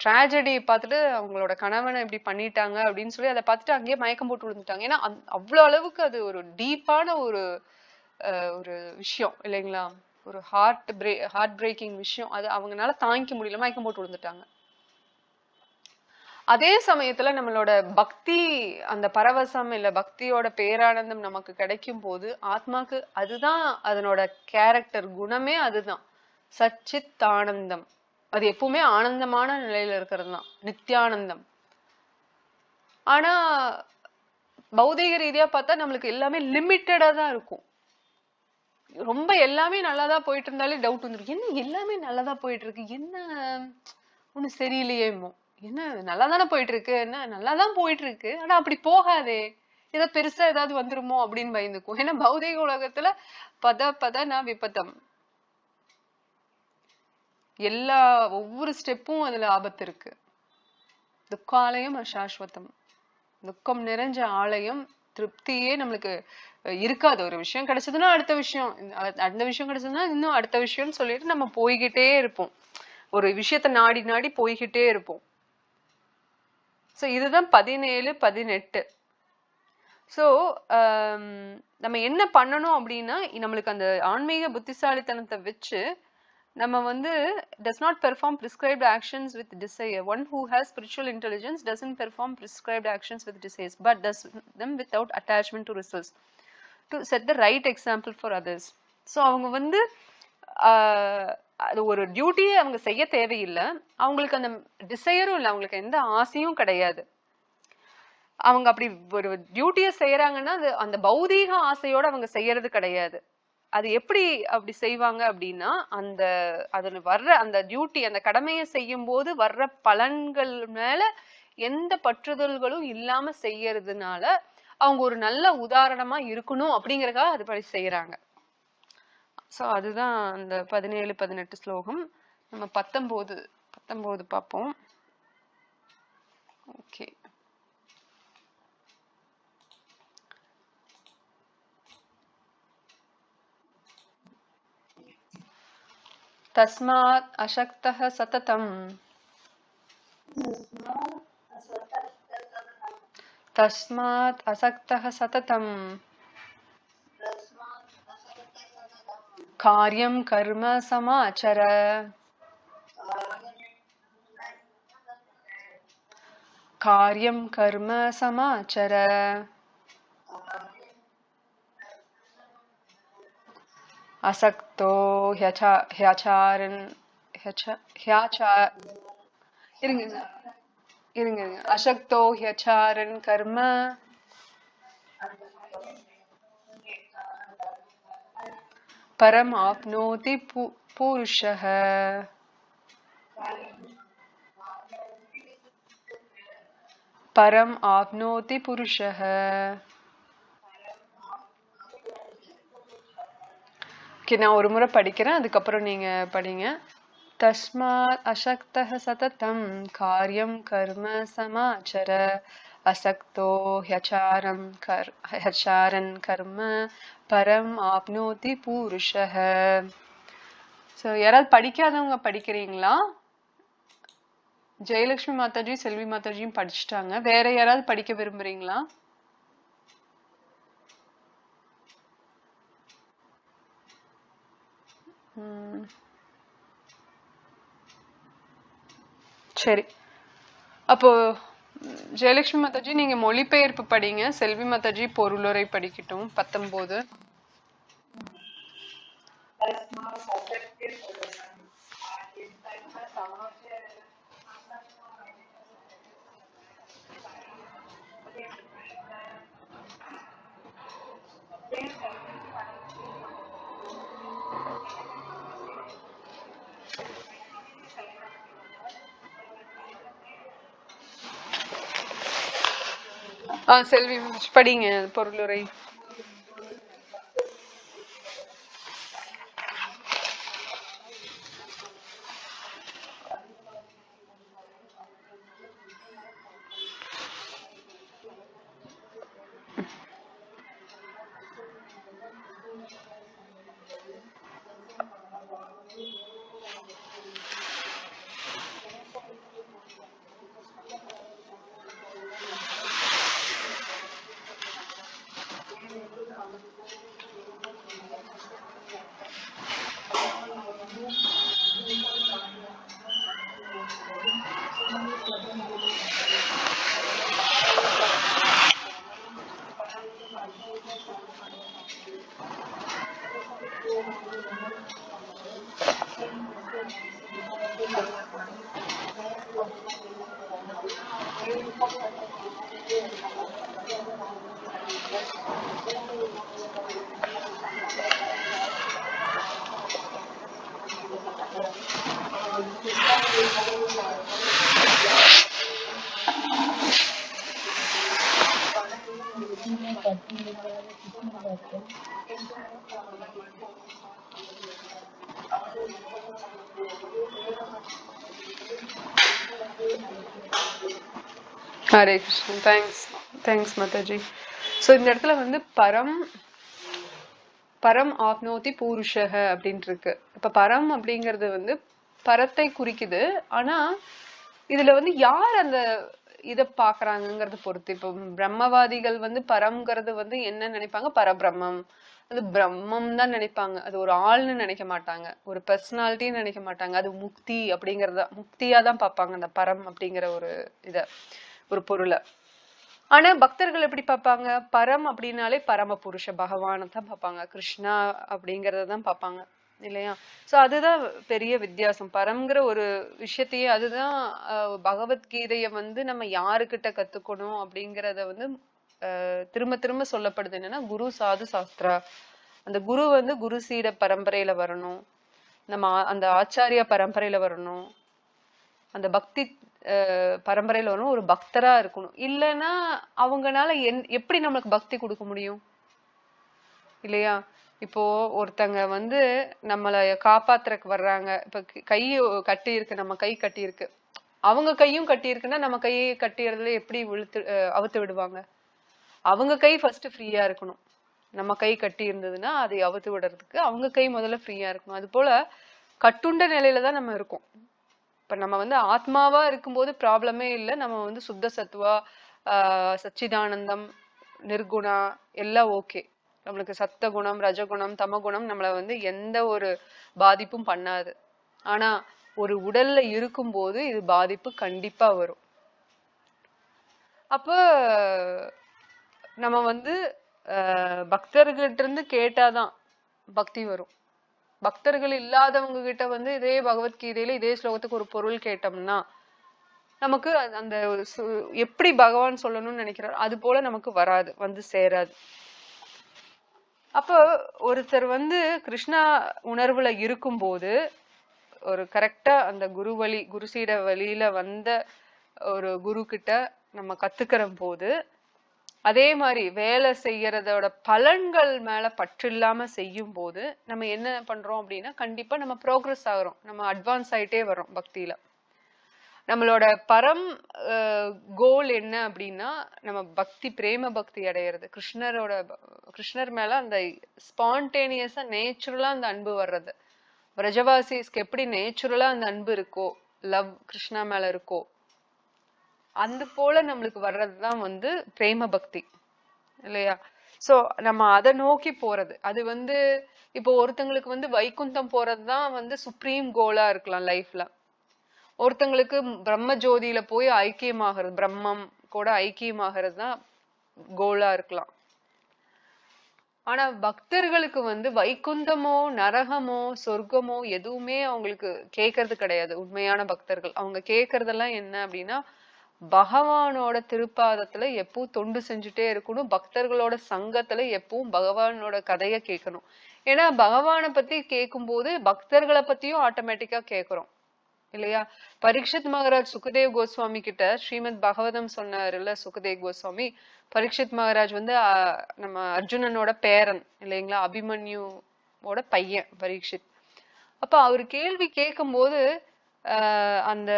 ட்ராஜடி பார்த்துட்டு அவங்களோட கணவனை இப்படி பண்ணிட்டாங்க அப்படின்னு சொல்லி அதை பார்த்துட்டு அங்கேயே மயக்கம் போட்டு விழுந்துட்டாங்க. ஏன்னா அவ்வளவு அளவுக்கு அது ஒரு டீப்பான ஒரு விஷயம் இல்லைங்களா, ஒரு ஹார்ட் பிரேக்கிங் விஷயம். அது அவங்கனால தாங்கிக்க முடியல, மயக்கம் போட்டு விழுந்துட்டாங்க. அதே சமயத்துல நம்மளோட பக்தி, அந்த பரவசம் இல்ல பக்தியோட பேரானந்தம் நமக்கு கிடைக்கும் போது ஆத்மாக்கு அதுதான் அதனோட கேரக்டர், குணமே அதுதான், சச்சித் ஆனந்தம். அது எப்பவுமே ஆனந்தமான நிலையில இருக்கிறது தான், நித்தியானந்தம். ஆனா பௌதிக ரீதியா பார்த்தா நம்மளுக்கு எல்லாமே லிமிட்டடா தான் இருக்கும். ரொம்ப எல்லாமே நல்லாதான் போயிட்டு இருந்தாலே டவுட் வந்துடும், என்ன எல்லாமே நல்லாதான் போயிட்டு இருக்கு, என்ன ஒண்ணு சரியில்லையேமோ, என்ன நல்லாதானே போயிட்டு இருக்கு, என்ன நல்லாதான் போயிட்டு இருக்கு, ஆனா அப்படி போகாதே, ஏதோ பெருசா ஏதாவது வந்துருமோ அப்படின்னு பயந்துக்கும். ஏன்னா பௌதிக உலகத்துல பத நான் விபத்தம், ஒவ்வொரு ஸ்டெப்பும் அதுல ஆபத்து இருக்கு. துக்காலயம் அசாஸ்வதம், துக்கம் நிறைஞ்ச ஆலயம், திருப்தியே நம்மளுக்கு இருக்காது. ஒரு விஷயம் கிடைச்சதுன்னா அடுத்த விஷயம், அந்த விஷயம் கிடைச்சதுன்னா இன்னும் அடுத்த விஷயம்னு சொல்லிட்டு நம்ம போய்கிட்டே இருப்போம், ஒரு விஷயத்த நாடி நாடி போய்கிட்டே இருப்போம். சோ இதுதான் 17, 18. சோ நம்ம என்ன பண்ணணும் அப்படின்னா, நம்மளுக்கு அந்த ஆன்மீக புத்திசாலித்தனத்தை வச்சு நம்ம வந்து does not perform prescribed actions with desire. One who has spiritual intelligence doesn't perform prescribed actions with desires, but does them without attachment to results, to set the right example for others. So அவங்க வந்து அது ஒரு டியூட்டியை அவங்க செய்ய தேவையில்லை, அவங்களுக்கு அந்த டிசையரும் இல்லை, அவங்களுக்கு எந்த ஆசையும் கிடையாது. அவங்க அப்படி ஒரு டியூட்டியை செய்யறாங்கன்னா அது அந்த பௌதீக ஆசையோட அவங்க செய்யறது கிடையாது. அது எப்படி அப்படி செய்வாங்க அப்படின்னா, அதுல வர்ற அந்த டியூட்டி, அந்த கடமையை செய்யும் போது வர்ற பலன்கள் மேல எந்த பற்றுதல்களும் இல்லாம செய்யறதுனால அவங்க ஒரு நல்ல உதாரணமா இருக்கணும் அப்படிங்கறதுக்காக அது படி செய்யறாங்க. சோ அதுதான் அந்த 17, 18 ஸ்லோகம். நம்ம 19 பார்ப்போம். ஓகே. तस्मात् अशक्तः सततम् तस्मात् असक्तः सततम् कार्यं कर्म समाचर कार्यं कर्म समाचर असक्तो ह्याचारन् இருங்க இருங்க அசக்தோ ह्यचारन् कर्म परम आप्नोति पुरुषः परम आप्नोति पुरुषः நான் ஒரு முறை படிக்கிறேன், அதுக்கப்புறம் நீங்க படிங்க. तस्मात् अशक्तः सततं कार्यं कर्म समाचर असक्तो ह्यचारन् कर्म परम आप्नोति पुरुषः. ஸோ யாராவது படிக்காதவங்க படிக்கிறீங்களா? ஜெயலட்சுமி மாதாஜி செல்வி மாதாஜியும் படிச்சுட்டாங்க. வேற யாராவது படிக்க விரும்புறீங்களா? சரி, அப்போ ஜெயலட்சுமி மாதாஜி நீங்க மொழிபெயர்ப்பு படிங்க, செல்வி மாதாஜி பொருளுரை படிக்கட்டும். 19. செல்வி படிங்க பொருளுரை. ஹரே கிருஷ்ணன். தேங்க்ஸ் மாதாஜி. ஸோ இந்த இடத்துல வந்து பரம் ஆப்னோதி பூருஷக அப்படின்ட்டு இருக்கு. இப்ப பரம் அப்படிங்கிறது வந்து பரத்தை குறிக்குது. ஆனா இதுல வந்து யார் அந்த இத பாக்குறாங்கிறத பொறுத்து. இப்ப பிரம்மவாதிகள் வந்து பரம்ங்கிறது வந்து என்ன நினைப்பாங்க? பரபிரம்மம், அது பிரம்மம் தான் நினைப்பாங்க. அது ஒரு ஆள்னு நினைக்க மாட்டாங்க, ஒரு பர்சனாலிட்டின்னு நினைக்க மாட்டாங்க. அது முக்தி அப்படிங்கறத முக்தியா தான் பார்ப்பாங்க, அந்த பரம் அப்படிங்கிற ஒரு பொருளை. ஆனா பக்தர்கள் எப்படி பார்ப்பாங்க? பரம் அப்படின்னாலே பரம புருஷ பகவானை தான் பார்ப்பாங்க, கிருஷ்ணா அப்படிங்கறத தான் பார்ப்பாங்க, இல்லையா? சோ அதுதான் பெரிய வித்தியாசம். பரம்ங்கிற ஒரு விஷயத்தையே, அதுதான் பகவத்கீதைய வந்து நம்ம யாருக்கிட்ட கத்துக்கணும் அப்படிங்கறத வந்து திரும்ப திரும்ப சொல்லப்படுது. என்னன்னா, குரு சாது சாஸ்திரா. அந்த குரு வந்து குரு சீட பரம்பரையில வரணும், நம்ம அந்த ஆச்சாரிய பரம்பரையில வரணும், அந்த பக்தி பரம்பரையில வரணும், ஒரு பக்தரா இருக்கணும். இல்லைன்னா அவங்கனால எப்படி நம்மளுக்கு பக்தி கொடுக்க முடியும், இல்லையா? இப்போ ஒருத்தங்க வந்து நம்மள காப்பாத்துறக்கு வர்றாங்க. இப்ப கை கட்டி இருக்கு, நம்ம கை கட்டி இருக்கு, அவங்க கையும் கட்டி இருக்குன்னா நம்ம கையை கட்டிறதுல எப்படி அவுத்து விடுவாங்க? அவங்க கை ஃபர்ஸ்ட் ஃப்ரீயா இருக்கணும். நம்ம கை கட்டி இருந்ததுன்னா அதை அவுத்து விடுறதுக்கு அவங்க கை முதல்ல ஃப்ரீயா இருக்கணும். அது போல கட்டுண்ட நிலையில தான் நம்ம இருக்கோம். இப்ப நம்ம வந்து ஆத்மாவா இருக்கும்போது ப்ராப்ளமே இல்லை. நம்ம வந்து சுத்த சத்துவா, சச்சிதானந்தம், நிர்குணா எல்லாம் ஓகே. நம்மளுக்கு சத்த குணம், ரஜகுணம், தமகுணம் நம்மள வந்து எந்த ஒரு பாதிப்பும் பண்ணாது. ஆனா ஒரு உடல்ல இருக்கும்போது இது பாதிப்பு கண்டிப்பா வரும். அப்ப நம்ம வந்து பக்தர்கிட்ட இருந்து கேட்டாதான் பக்தி வரும். பக்தர்கள் இல்லாதவங்க கிட்ட வந்து இதே பகவத்கீதையில இதே ஸ்லோகத்துக்கு ஒரு பொருள் கேட்டோம்னா நமக்கு அந்த எப்படி பகவான் சொல்லணும்னு நினைக்கிறார் அது போல நமக்கு வராது, வந்து சேராது. அப்போ ஒருத்தர் வந்து கிருஷ்ணா உணர்வுல இருக்கும்போது ஒரு கரெக்டா அந்த குரு வழி, குருசீட வழியில வந்த ஒரு குரு கிட்ட நம்ம கத்துக்கிற போது அதே மாதிரி வேலை செய்யறதோட பலன்கள் மேல பற்று இல்லாம செய்யும் போது நம்ம என்ன பண்றோம் அப்படின்னா கண்டிப்பா நம்ம ப்ரோக்ரஸ் ஆகிறோம், நம்ம அட்வான்ஸ் ஆயிட்டே வரோம் பக்தியில. நம்மளோட பரம் கோல் என்ன அப்படின்னா நம்ம பக்தி, பிரேம பக்தி அடையிறது, கிருஷ்ணர் மேல அந்த ஸ்பான்டேனியஸா நேச்சுரலா அந்த அன்பு வர்றது. பிரஜவாசிஸ்க்கு எப்படி நேச்சுரலா அந்த அன்பு இருக்கோ, லவ் கிருஷ்ணா மேல இருக்கோ, அந்த போல நம்மளுக்கு வர்றதுதான் வந்து பிரேம பக்தி இல்லையா? சோ நம்ம அதை நோக்கி போறது. அது வந்து இப்போ ஒருத்தங்களுக்கு வந்து வைகுந்தம் போறதுதான் வந்து சுப்ரீம் கோலா இருக்கலாம் லைஃப்ல. ஒருத்தங்களுக்கு பிரம்ம ஜோதியில போய் ஐக்கியமாகிறது, பிரம்மம் கூட ஐக்கியமாகிறது தான் கோலா இருக்கலாம். ஆனா பக்தர்களுக்கு வந்து வைகுந்தமோ நரகமோ சொர்க்கமோ எதுவுமே அவங்களுக்கு கேட்கறது கிடையாது. உண்மையான பக்தர்கள் அவங்க கேட்கறதெல்லாம் என்ன அப்படின்னா பகவானோட திருப்பாதத்துல எப்பவும் தொண்டு செஞ்சுட்டே இருக்கணும், பக்தர்களோட சங்கத்துல எப்பவும் பகவானோட கதைய கேட்கணும். ஏன்னா பகவானை பத்தி கேட்கும் போது பக்தர்களை பத்தியும் ஆட்டோமேட்டிக்கா கேட்கிறோம் இல்லையா? பரீட்சித் மகாராஜ் சுகதேவ் கோஸ்வாமி கிட்ட ஸ்ரீமத் பகவதம் சொன்னாருல்ல சுகதேவ் கோஸ்வாமி. பரீட்சித் மகாராஜ் வந்து நம்ம அர்ஜுனனோட பேரன் இல்லைங்களா, அபிமன்யுவோட பையன் பரீட்சித். அப்ப அவரு கேள்வி கேட்கும் போது அந்த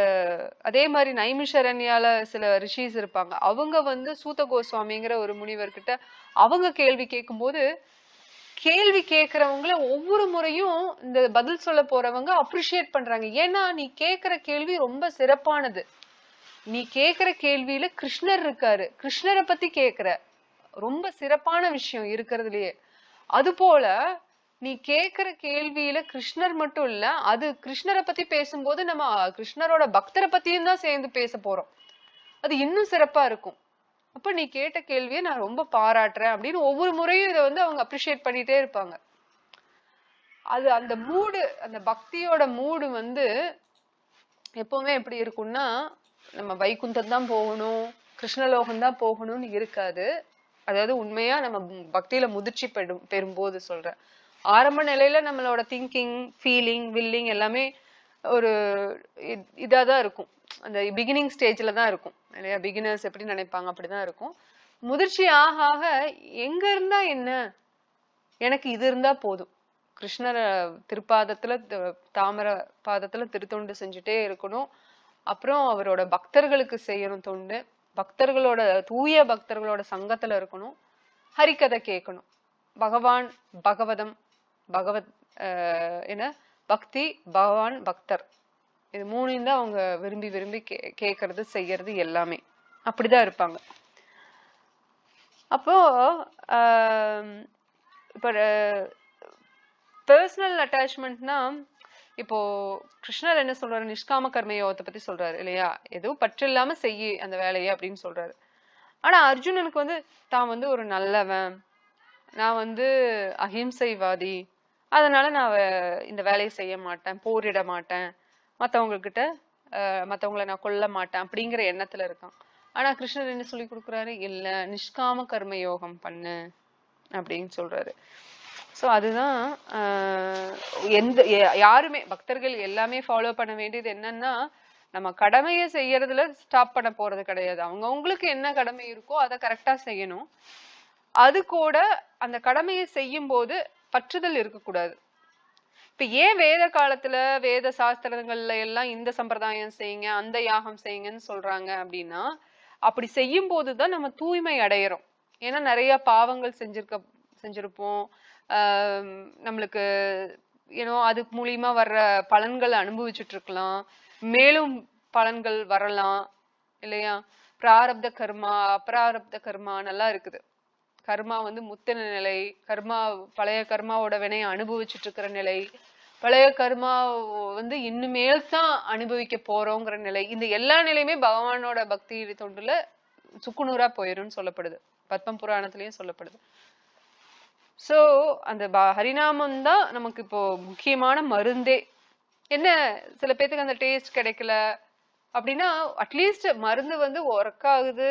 அதே மாதிரி நைமிஷரண்யால சில ரிஷிஸ் இருப்பாங்க, அவங்க வந்து சூத கோஸ்வாமிங்கிற ஒரு முனிவர்கிட்ட அவங்க கேள்வி கேட்கும் போது கேள்வி கேட்கறவங்கள ஒவ்வொரு முறையும் இந்த பதில் சொல்ல போறவங்க அப்ரிஷியேட் பண்றாங்க. ஏன்னா நீ கேட்கிற கேள்வி ரொம்ப சிறப்பானது, நீ கேட்கிற கேள்வியில கிருஷ்ணர் இருக்காரு, கிருஷ்ணரை பத்தி கேட்கிற, ரொம்ப சிறப்பான விஷயம் இருக்கிறதுலயே. அது போல நீ கேட்கிற கேள்வியில கிருஷ்ணர் மட்டும் இல்ல, அது கிருஷ்ணரை பத்தி பேசும்போது நம்ம கிருஷ்ணரோட பக்தரை பத்தியும் தான் சேர்ந்து பேச போறோம், அது இன்னும் சிறப்பா இருக்கும். அப்ப நீ கேட்ட கேள்வியை நான் ரொம்ப பாராட்டுறேன் அப்படின்னு ஒவ்வொரு முறையும் இதை வந்து அவங்க அப்ரிஷியேட் பண்ணிட்டே இருப்பாங்க. அது அந்த மூடு, அந்த பக்தியோட மூடு வந்து எப்பவுமே எப்படி இருக்கும்னா நம்ம வைகுந்தம் தான் போகணும், கிருஷ்ணலோகம் தான் போகணும்னு இருக்காது. அதாவது உண்மையா நம்ம பக்தியில முதிர்ச்சி பெறும்போது சொல்றேன். ஆரம்ப நிலையில நம்மளோட திங்கிங், ஃபீலிங், வில்லிங் எல்லாமே ஒரு இதாதான் இருக்கும், அந்த பிகினிங் ஸ்டேஜ்ல தான் இருக்கும் இல்லையா? பிகினர்ஸ் எப்படி நினைப்பாங்க அப்படிதான் இருக்கும். முதிர்ச்சி ஆக ஆக எங்க இருந்தா என்ன, எனக்கு இது இருந்தா போதும், கிருஷ்ணர திருப்பாதத்துல தாமர பாதத்துல திருத்தொண்டு செஞ்சுட்டே இருக்கணும், அப்புறம் அவரோட பக்தர்களுக்கு செய்யணும் தொண்டு, பக்தர்களோட தூய பக்தர்களோட சங்கத்துல இருக்கணும், ஹரிக்கதை கேட்கணும், பகவான் பகவதம், பகவத் என்ன பக்தி, பகவான், பக்தர், இது மூணையும் தான் அவங்க விரும்பி விரும்பி கேட்கறது செய்யறது எல்லாமே அப்படிதான் இருப்பாங்க. அப்போ இப்ப பர்சனல் அட்டாச்மெண்ட்னா இப்போ கிருஷ்ணர் என்ன சொல்றாரு, நிஷ்காம கர்மயோகத்தை பத்தி சொல்றாரு இல்லையா? எதுவும் பற்று இல்லாம செய்யி அந்த வேலையை அப்படின்னு சொல்றாரு. ஆனா அர்ஜுனனுக்கு வந்து தான் வந்து ஒரு நல்லவன், நான் வந்து அஹிம்சைவாதி, அதனால நான் இந்த வேலையை செய்ய மாட்டேன், போரிட மாட்டேன், மத்தவங்க மத்தவங்களை நான் கொல்ல மாட்டேன் அப்படிங்கிற எண்ணத்துல இருக்கான். ஆனா கிருஷ்ணர் என்ன சொல்லி கொடுக்குறாரு, இல்ல நிஷ்காம கர்ம யோகம் பண்ணு அப்படின்னு சொல்றாரு. சோ அதுதான் யாருமே பக்தர்கள் எல்லாமே ஃபாலோ பண்ண வேண்டியது என்னன்னா நம்ம கடமையை செய்யறதுல ஸ்டாப் பண்ண போறது கிடையாது. அவங்களுக்கு என்ன கடமை இருக்கோ அதை கரெக்டா செய்யணும். அது கூட அந்த கடமையை செய்யும் போது பற்றுதல் இருக்கக்கூடாது. இப்ப ஏன் வேத காலத்துல வேத சாஸ்திரங்கள்ல எல்லாம் இந்த சம்பிரதாயம் செய்யுங்க, அந்த யாகம் செய்யுங்கன்னு சொல்றாங்க அப்படின்னா, அப்படி செய்யும் போதுதான் நம்ம தூய்மை அடையிறோம். ஏன்னா நிறைய பாவங்கள் செஞ்சிருப்போம், நம்மளுக்கு அது மூலியமா வர்ற பலன்களை அனுபவிச்சுட்டு இருக்கலாம், மேலும் பலன்கள் வரலாம் இல்லையா. பிராரப்த கர்மா, அப்ராரப்த கர்மா நல்லா இருக்குது. கர்மா வந்து முத்தின நிலை, கர்மா பழைய கர்மாவோட வினையை அனுபவிச்சுட்டு இருக்கிற நிலை, பழைய கர்மா வந்து இன்னுமேல் தான் அனுபவிக்க போறோங்கிற நிலை. இந்த எல்லா நிலையுமே பகவானோட பக்தி தொண்டுல சுக்குநூறா போயிரும்னு சொல்லப்படுது, பத்ம புராணத்திலயும் சொல்லப்படுது. சோ அந்த ஹரிநாமம் தான் நமக்கு இப்போ முக்கியமான மருந்தே. என்ன சில பேத்துக்கு அந்த டேஸ்ட் கிடைக்கல அப்படின்னா அட்லீஸ்ட் மருந்து வந்து ஒர்க் ஆகுது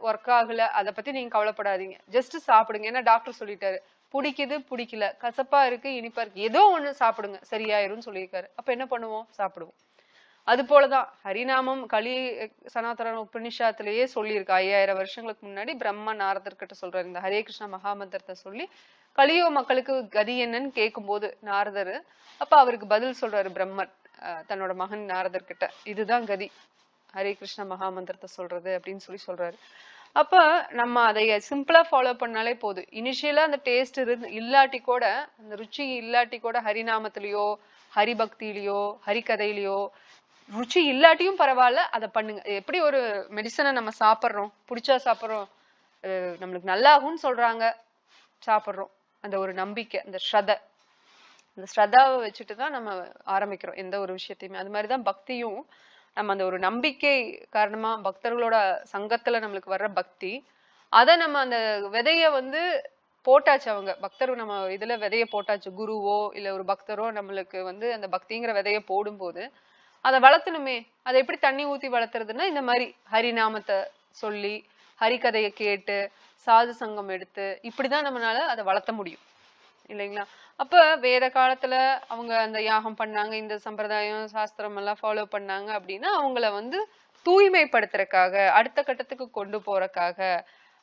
ஒர்க் ஆகல அதை பத்தி நீங்க கவலைப்படாதீங்க, ஜஸ்ட் சாப்பிடுங்க. ஏன்னா டாக்டர் சொல்லிட்டாரு, பிடிக்குது பிடிக்கல, கசப்பா இருக்கு இனிப்பா இருக்கு, ஏதோ ஒண்ணு சாப்பிடுங்க சரியாயிரும்னு சொல்லியிருக்காரு. அப்ப என்ன பண்ணுவோம், சாப்பிடுவோம். அது போலதான் ஹரிநாமம் கலி சனாதன உபனிஷத்திலேயே சொல்லியிருக்கு. 5000 வருஷங்களுக்கு முன்னாடி பிரம்மா நாரதர்கிட்ட சொல்றாரு இந்த ஹரே கிருஷ்ணா மகாமந்திரத்தை சொல்லி, கலியோ மக்களுக்கு கதி என்னன்னு கேட்கும் போது நாரதர் அப்ப அவருக்கு பதில் சொல்றாரு பிரம்மர் தன்னோட மகன் நாரதர்கிட்ட, இதுதான் கதி ஹரே கிருஷ்ணா மகாமந்திரத்தை சொல்றது அப்படின்னு சொல்றாரு. அப்ப நம்ம அதை சிம்பிளா ஃபாலோ பண்ணாலே போதும். இனிஷியலா அந்த டேஸ்ட் இல்லாட்டி கூட, அந்த ருச்சி இல்லாட்டி கூட ஹரிநாமத்திலயோ ஹரிபக்தியிலயோ ஹரிகதையிலயோ ருச்சி இல்லாட்டியும் பரவாயில்ல, அதை பண்ணுங்க. எப்படி ஒரு மெடிசனை நம்ம சாப்பிட்றோம், பிடிச்சா சாப்பிட்றோம், நம்மளுக்கு நல்லாகும்னு சொல்றாங்க சாப்பிட்றோம், அந்த ஒரு நம்பிக்கை, அந்த ஸ்ரத்தாவை வச்சுட்டுதான் நம்ம ஆரம்பிக்கிறோம் எந்த ஒரு விஷயத்தையுமே. அது மாதிரிதான் பக்தியும், நம்ம அந்த ஒரு நம்பிக்கை காரணமா பக்தர்களோட சங்கத்துல நம்மளுக்கு வர்ற பக்தி, அதை நம்ம அந்த விதைய வந்து போட்டாச்சு, அவங்க பக்தர் நம்ம இதுல விதைய போட்டாச்சு, குருவோ இல்ல ஒரு பக்தரோ நம்மளுக்கு வந்து அந்த பக்திங்கிற விதைய போடும்போது அதை வளர்த்தணுமே. அதை எப்படி தண்ணி ஊத்தி வளர்த்துறதுன்னா இந்த மாதிரி ஹரிநாமத்தை சொல்லி ஹரிகதையை கேட்டு சாது சங்கம் எடுத்து இப்படிதான் நம்மளால அதை வளர்த்த முடியும் இல்லைங்களா. அப்ப வேற காலத்துல அவங்க அந்த யாகம் பண்ணாங்க, இந்த சம்பிரதாயம் சாஸ்திரம் எல்லாம் ஃபாலோ பண்ணாங்க அப்படின்னா அவங்கள வந்து தூய்மைப்படுத்துறதுக்காக, அடுத்த கட்டத்துக்கு கொண்டு போறதுக்காக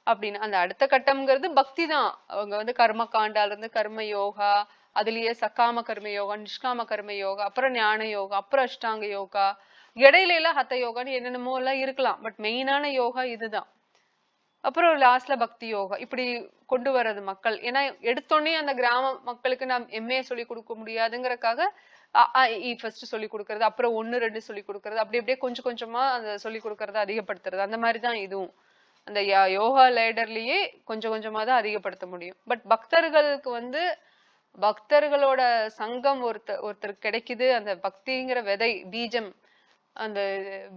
அப்படின்னு. அந்த அடுத்த கட்டம்ங்கிறது பக்தி தான். அவங்க வந்து கர்ம காண்டால இருந்து கர்ம யோகா, அதுலயே சக்காம கர்ம யோகா, நிஷ்காம கர்ம யோகா, அப்புறம் ஞான யோகா, அப்புறம் அஷ்டாங்க யோகா, இடையில எல்லாம் ஹத்த யோகான்னு என்னென்னமோ எல்லாம் இருக்கலாம், பட் மெயினான யோகா இதுதான். அப்புறம் லாஸ்ட்ல பக்தி யோகா, இப்படி கொண்டு வர்றது மக்கள். ஏன்னா எடுத்தோடனே அந்த கிராம மக்களுக்கு நான் எம்ஏ சொல்லி கொடுக்க முடியாதுங்கிறதுக்காக ஃபர்ஸ்ட் சொல்லி கொடுக்கறது, அப்புறம் 1 2 சொல்லி கொடுக்கறது, அப்படி அப்படியே கொஞ்சம் கொஞ்சமா அந்த சொல்லி கொடுக்கறத அதிகப்படுத்துறது. அந்த மாதிரிதான் இதுவும் அந்த யோகா லேடர்லயே கொஞ்சம் கொஞ்சமா தான் அதிகப்படுத்த முடியும். பட் பக்தர்களுக்கு வந்து பக்தர்களோட சங்கம் ஒருத்தர் கிடைக்குது, அந்த பக்திங்கிற விதை பீஜம், அந்த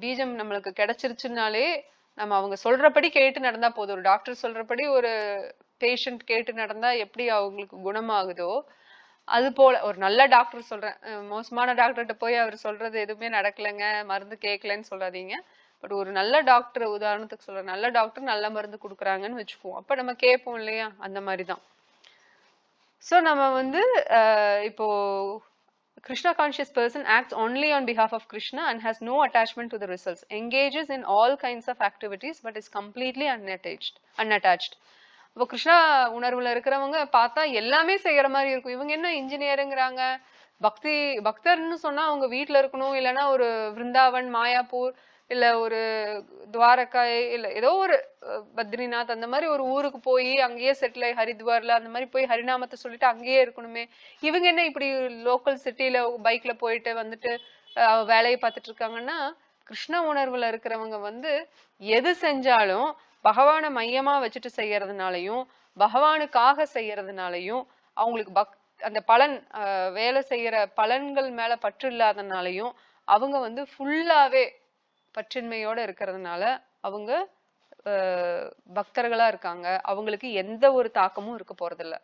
பீஜம் நம்மளுக்கு கிடைச்சிருச்சுனாலே நம்ம அவங்க சொல்றபடி கேட்டு நடந்தா போதும். ஒரு டாக்டர் சொல்றபடி ஒரு பேஷண்ட் கேட்டு நடந்தா எப்படி அவங்களுக்கு குணமாகுதோ அது போல ஒரு நல்ல டாக்டர் சொல்றேன், மோசமான டாக்டர்கிட்ட போய் அவர் சொல்றது எதுவுமே நடக்கலைங்க, மருந்து கேட்கலன்னு சொல்லாதீங்க. பட் ஒரு நல்ல டாக்டர், உதாரணத்துக்கு சொல்றேன், நல்ல டாக்டர் நல்ல மருந்து கொடுக்குறாங்கன்னு வச்சுக்குவோம், அப்ப நம்ம கேட்போம் இல்லையா, அந்த மாதிரிதான். சோ நம்ம வந்து இப்போ Krishna conscious person acts only on behalf of Krishna and has no attachment to the results, engages in all kinds of activities but is completely unattached. இப்போ கிருஷ்ணா உணர்வுல இருக்கிறவங்க பார்த்தா எல்லாமே செய்யற மாதிரி இருக்கும். இவங்க என்ன இன்ஜினியருங்கிறாங்க, பக்தர்னு சொன்னா அவங்க வீட்டுல இருக்கணும், இல்லைன்னா ஒரு விருந்தாவன் மாயாப்பூர் இல்ல ஒரு துவாரகாய் இல்ல ஏதோ ஒரு பத்ரிநாத் அந்த மாதிரி ஒரு ஊருக்கு போய் அங்கேயே செட்டில் ஆகி ஹரித்வார்ல அந்த மாதிரி போய் ஹரிநாமத்தை சொல்லிட்டு அங்கேயே இருக்கணுமே. இவங்க என்ன இப்படி லோக்கல் சிட்டில பைக்ல போயிட்டு வந்துட்டு வேலையை பார்த்துட்டு இருக்காங்கன்னா, கிருஷ்ண உணர்வுல இருக்கிறவங்க வந்து எது செஞ்சாலும் பகவானை மையமா வச்சுட்டு செய்யறதுனாலையும் பகவானுக்காக செய்யறதுனாலையும் அவங்களுக்கு அந்த பலன் வேலை செய்யற பலன்கள் மேல பற்று இல்லாதனாலையும் அவங்க வந்து ஃபுல்லாவே பற்றின்மையோட இருக்கிறதுனால அவங்க பக்தர்களா இருக்காங்க. அவங்களுக்கு எந்த ஒரு தாக்கமும் இருக்க போறதில்ல.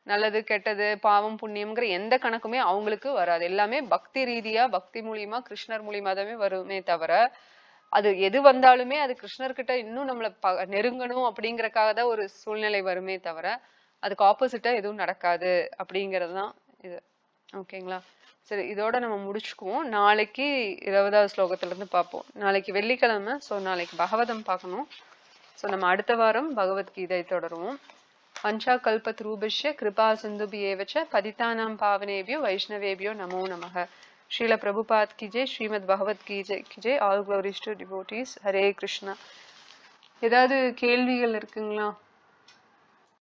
நல்லது கெட்டது பாவம் புண்ணியம்ங்கிற எந்த கணக்குமே அவங்களுக்கு வராது. எல்லாமே பக்தி ரீதியா பக்தி மூலியமா கிருஷ்ணர் மூலியமா தான் வருமே தவிர, அது எது வந்தாலுமே அது கிருஷ்ணர்கிட்ட இன்னும் நம்மள நெருங்கணும் அப்படிங்கறக்காக தான் ஒரு சூழ்நிலை வருமே தவிர அதுக்கு ஆப்போசிட்டா எதுவும் நடக்காது அப்படிங்கறதுதான் இது. ஓகேங்களா, சரி இதோட நம்ம முடிச்சுக்குவோம். நாளைக்கு 20வது ஸ்லோகத்துல இருந்து பார்ப்போம். நாளைக்கு வெள்ளிக்கிழமை, ஸோ நாளைக்கு பகவதம் பார்க்கணும். ஸோ நம்ம அடுத்த வாரம் பகவத்கீதை தொடருவோம். பஞ்சா கல்பத்ரூபஷ்ய கிருபா சிந்துபியேவச்ச பதிதானாம் பாவனேபியோ வைஷ்ணவேபியோ நமோ நமக. ஸ்ரீல பிரபுபாத் கி ஜெய், ஸ்ரீமத் பகவத் கி Jai. All glories to devotees. Hare Krishna. ஏதாவது கேள்விகள் இருக்குங்களா?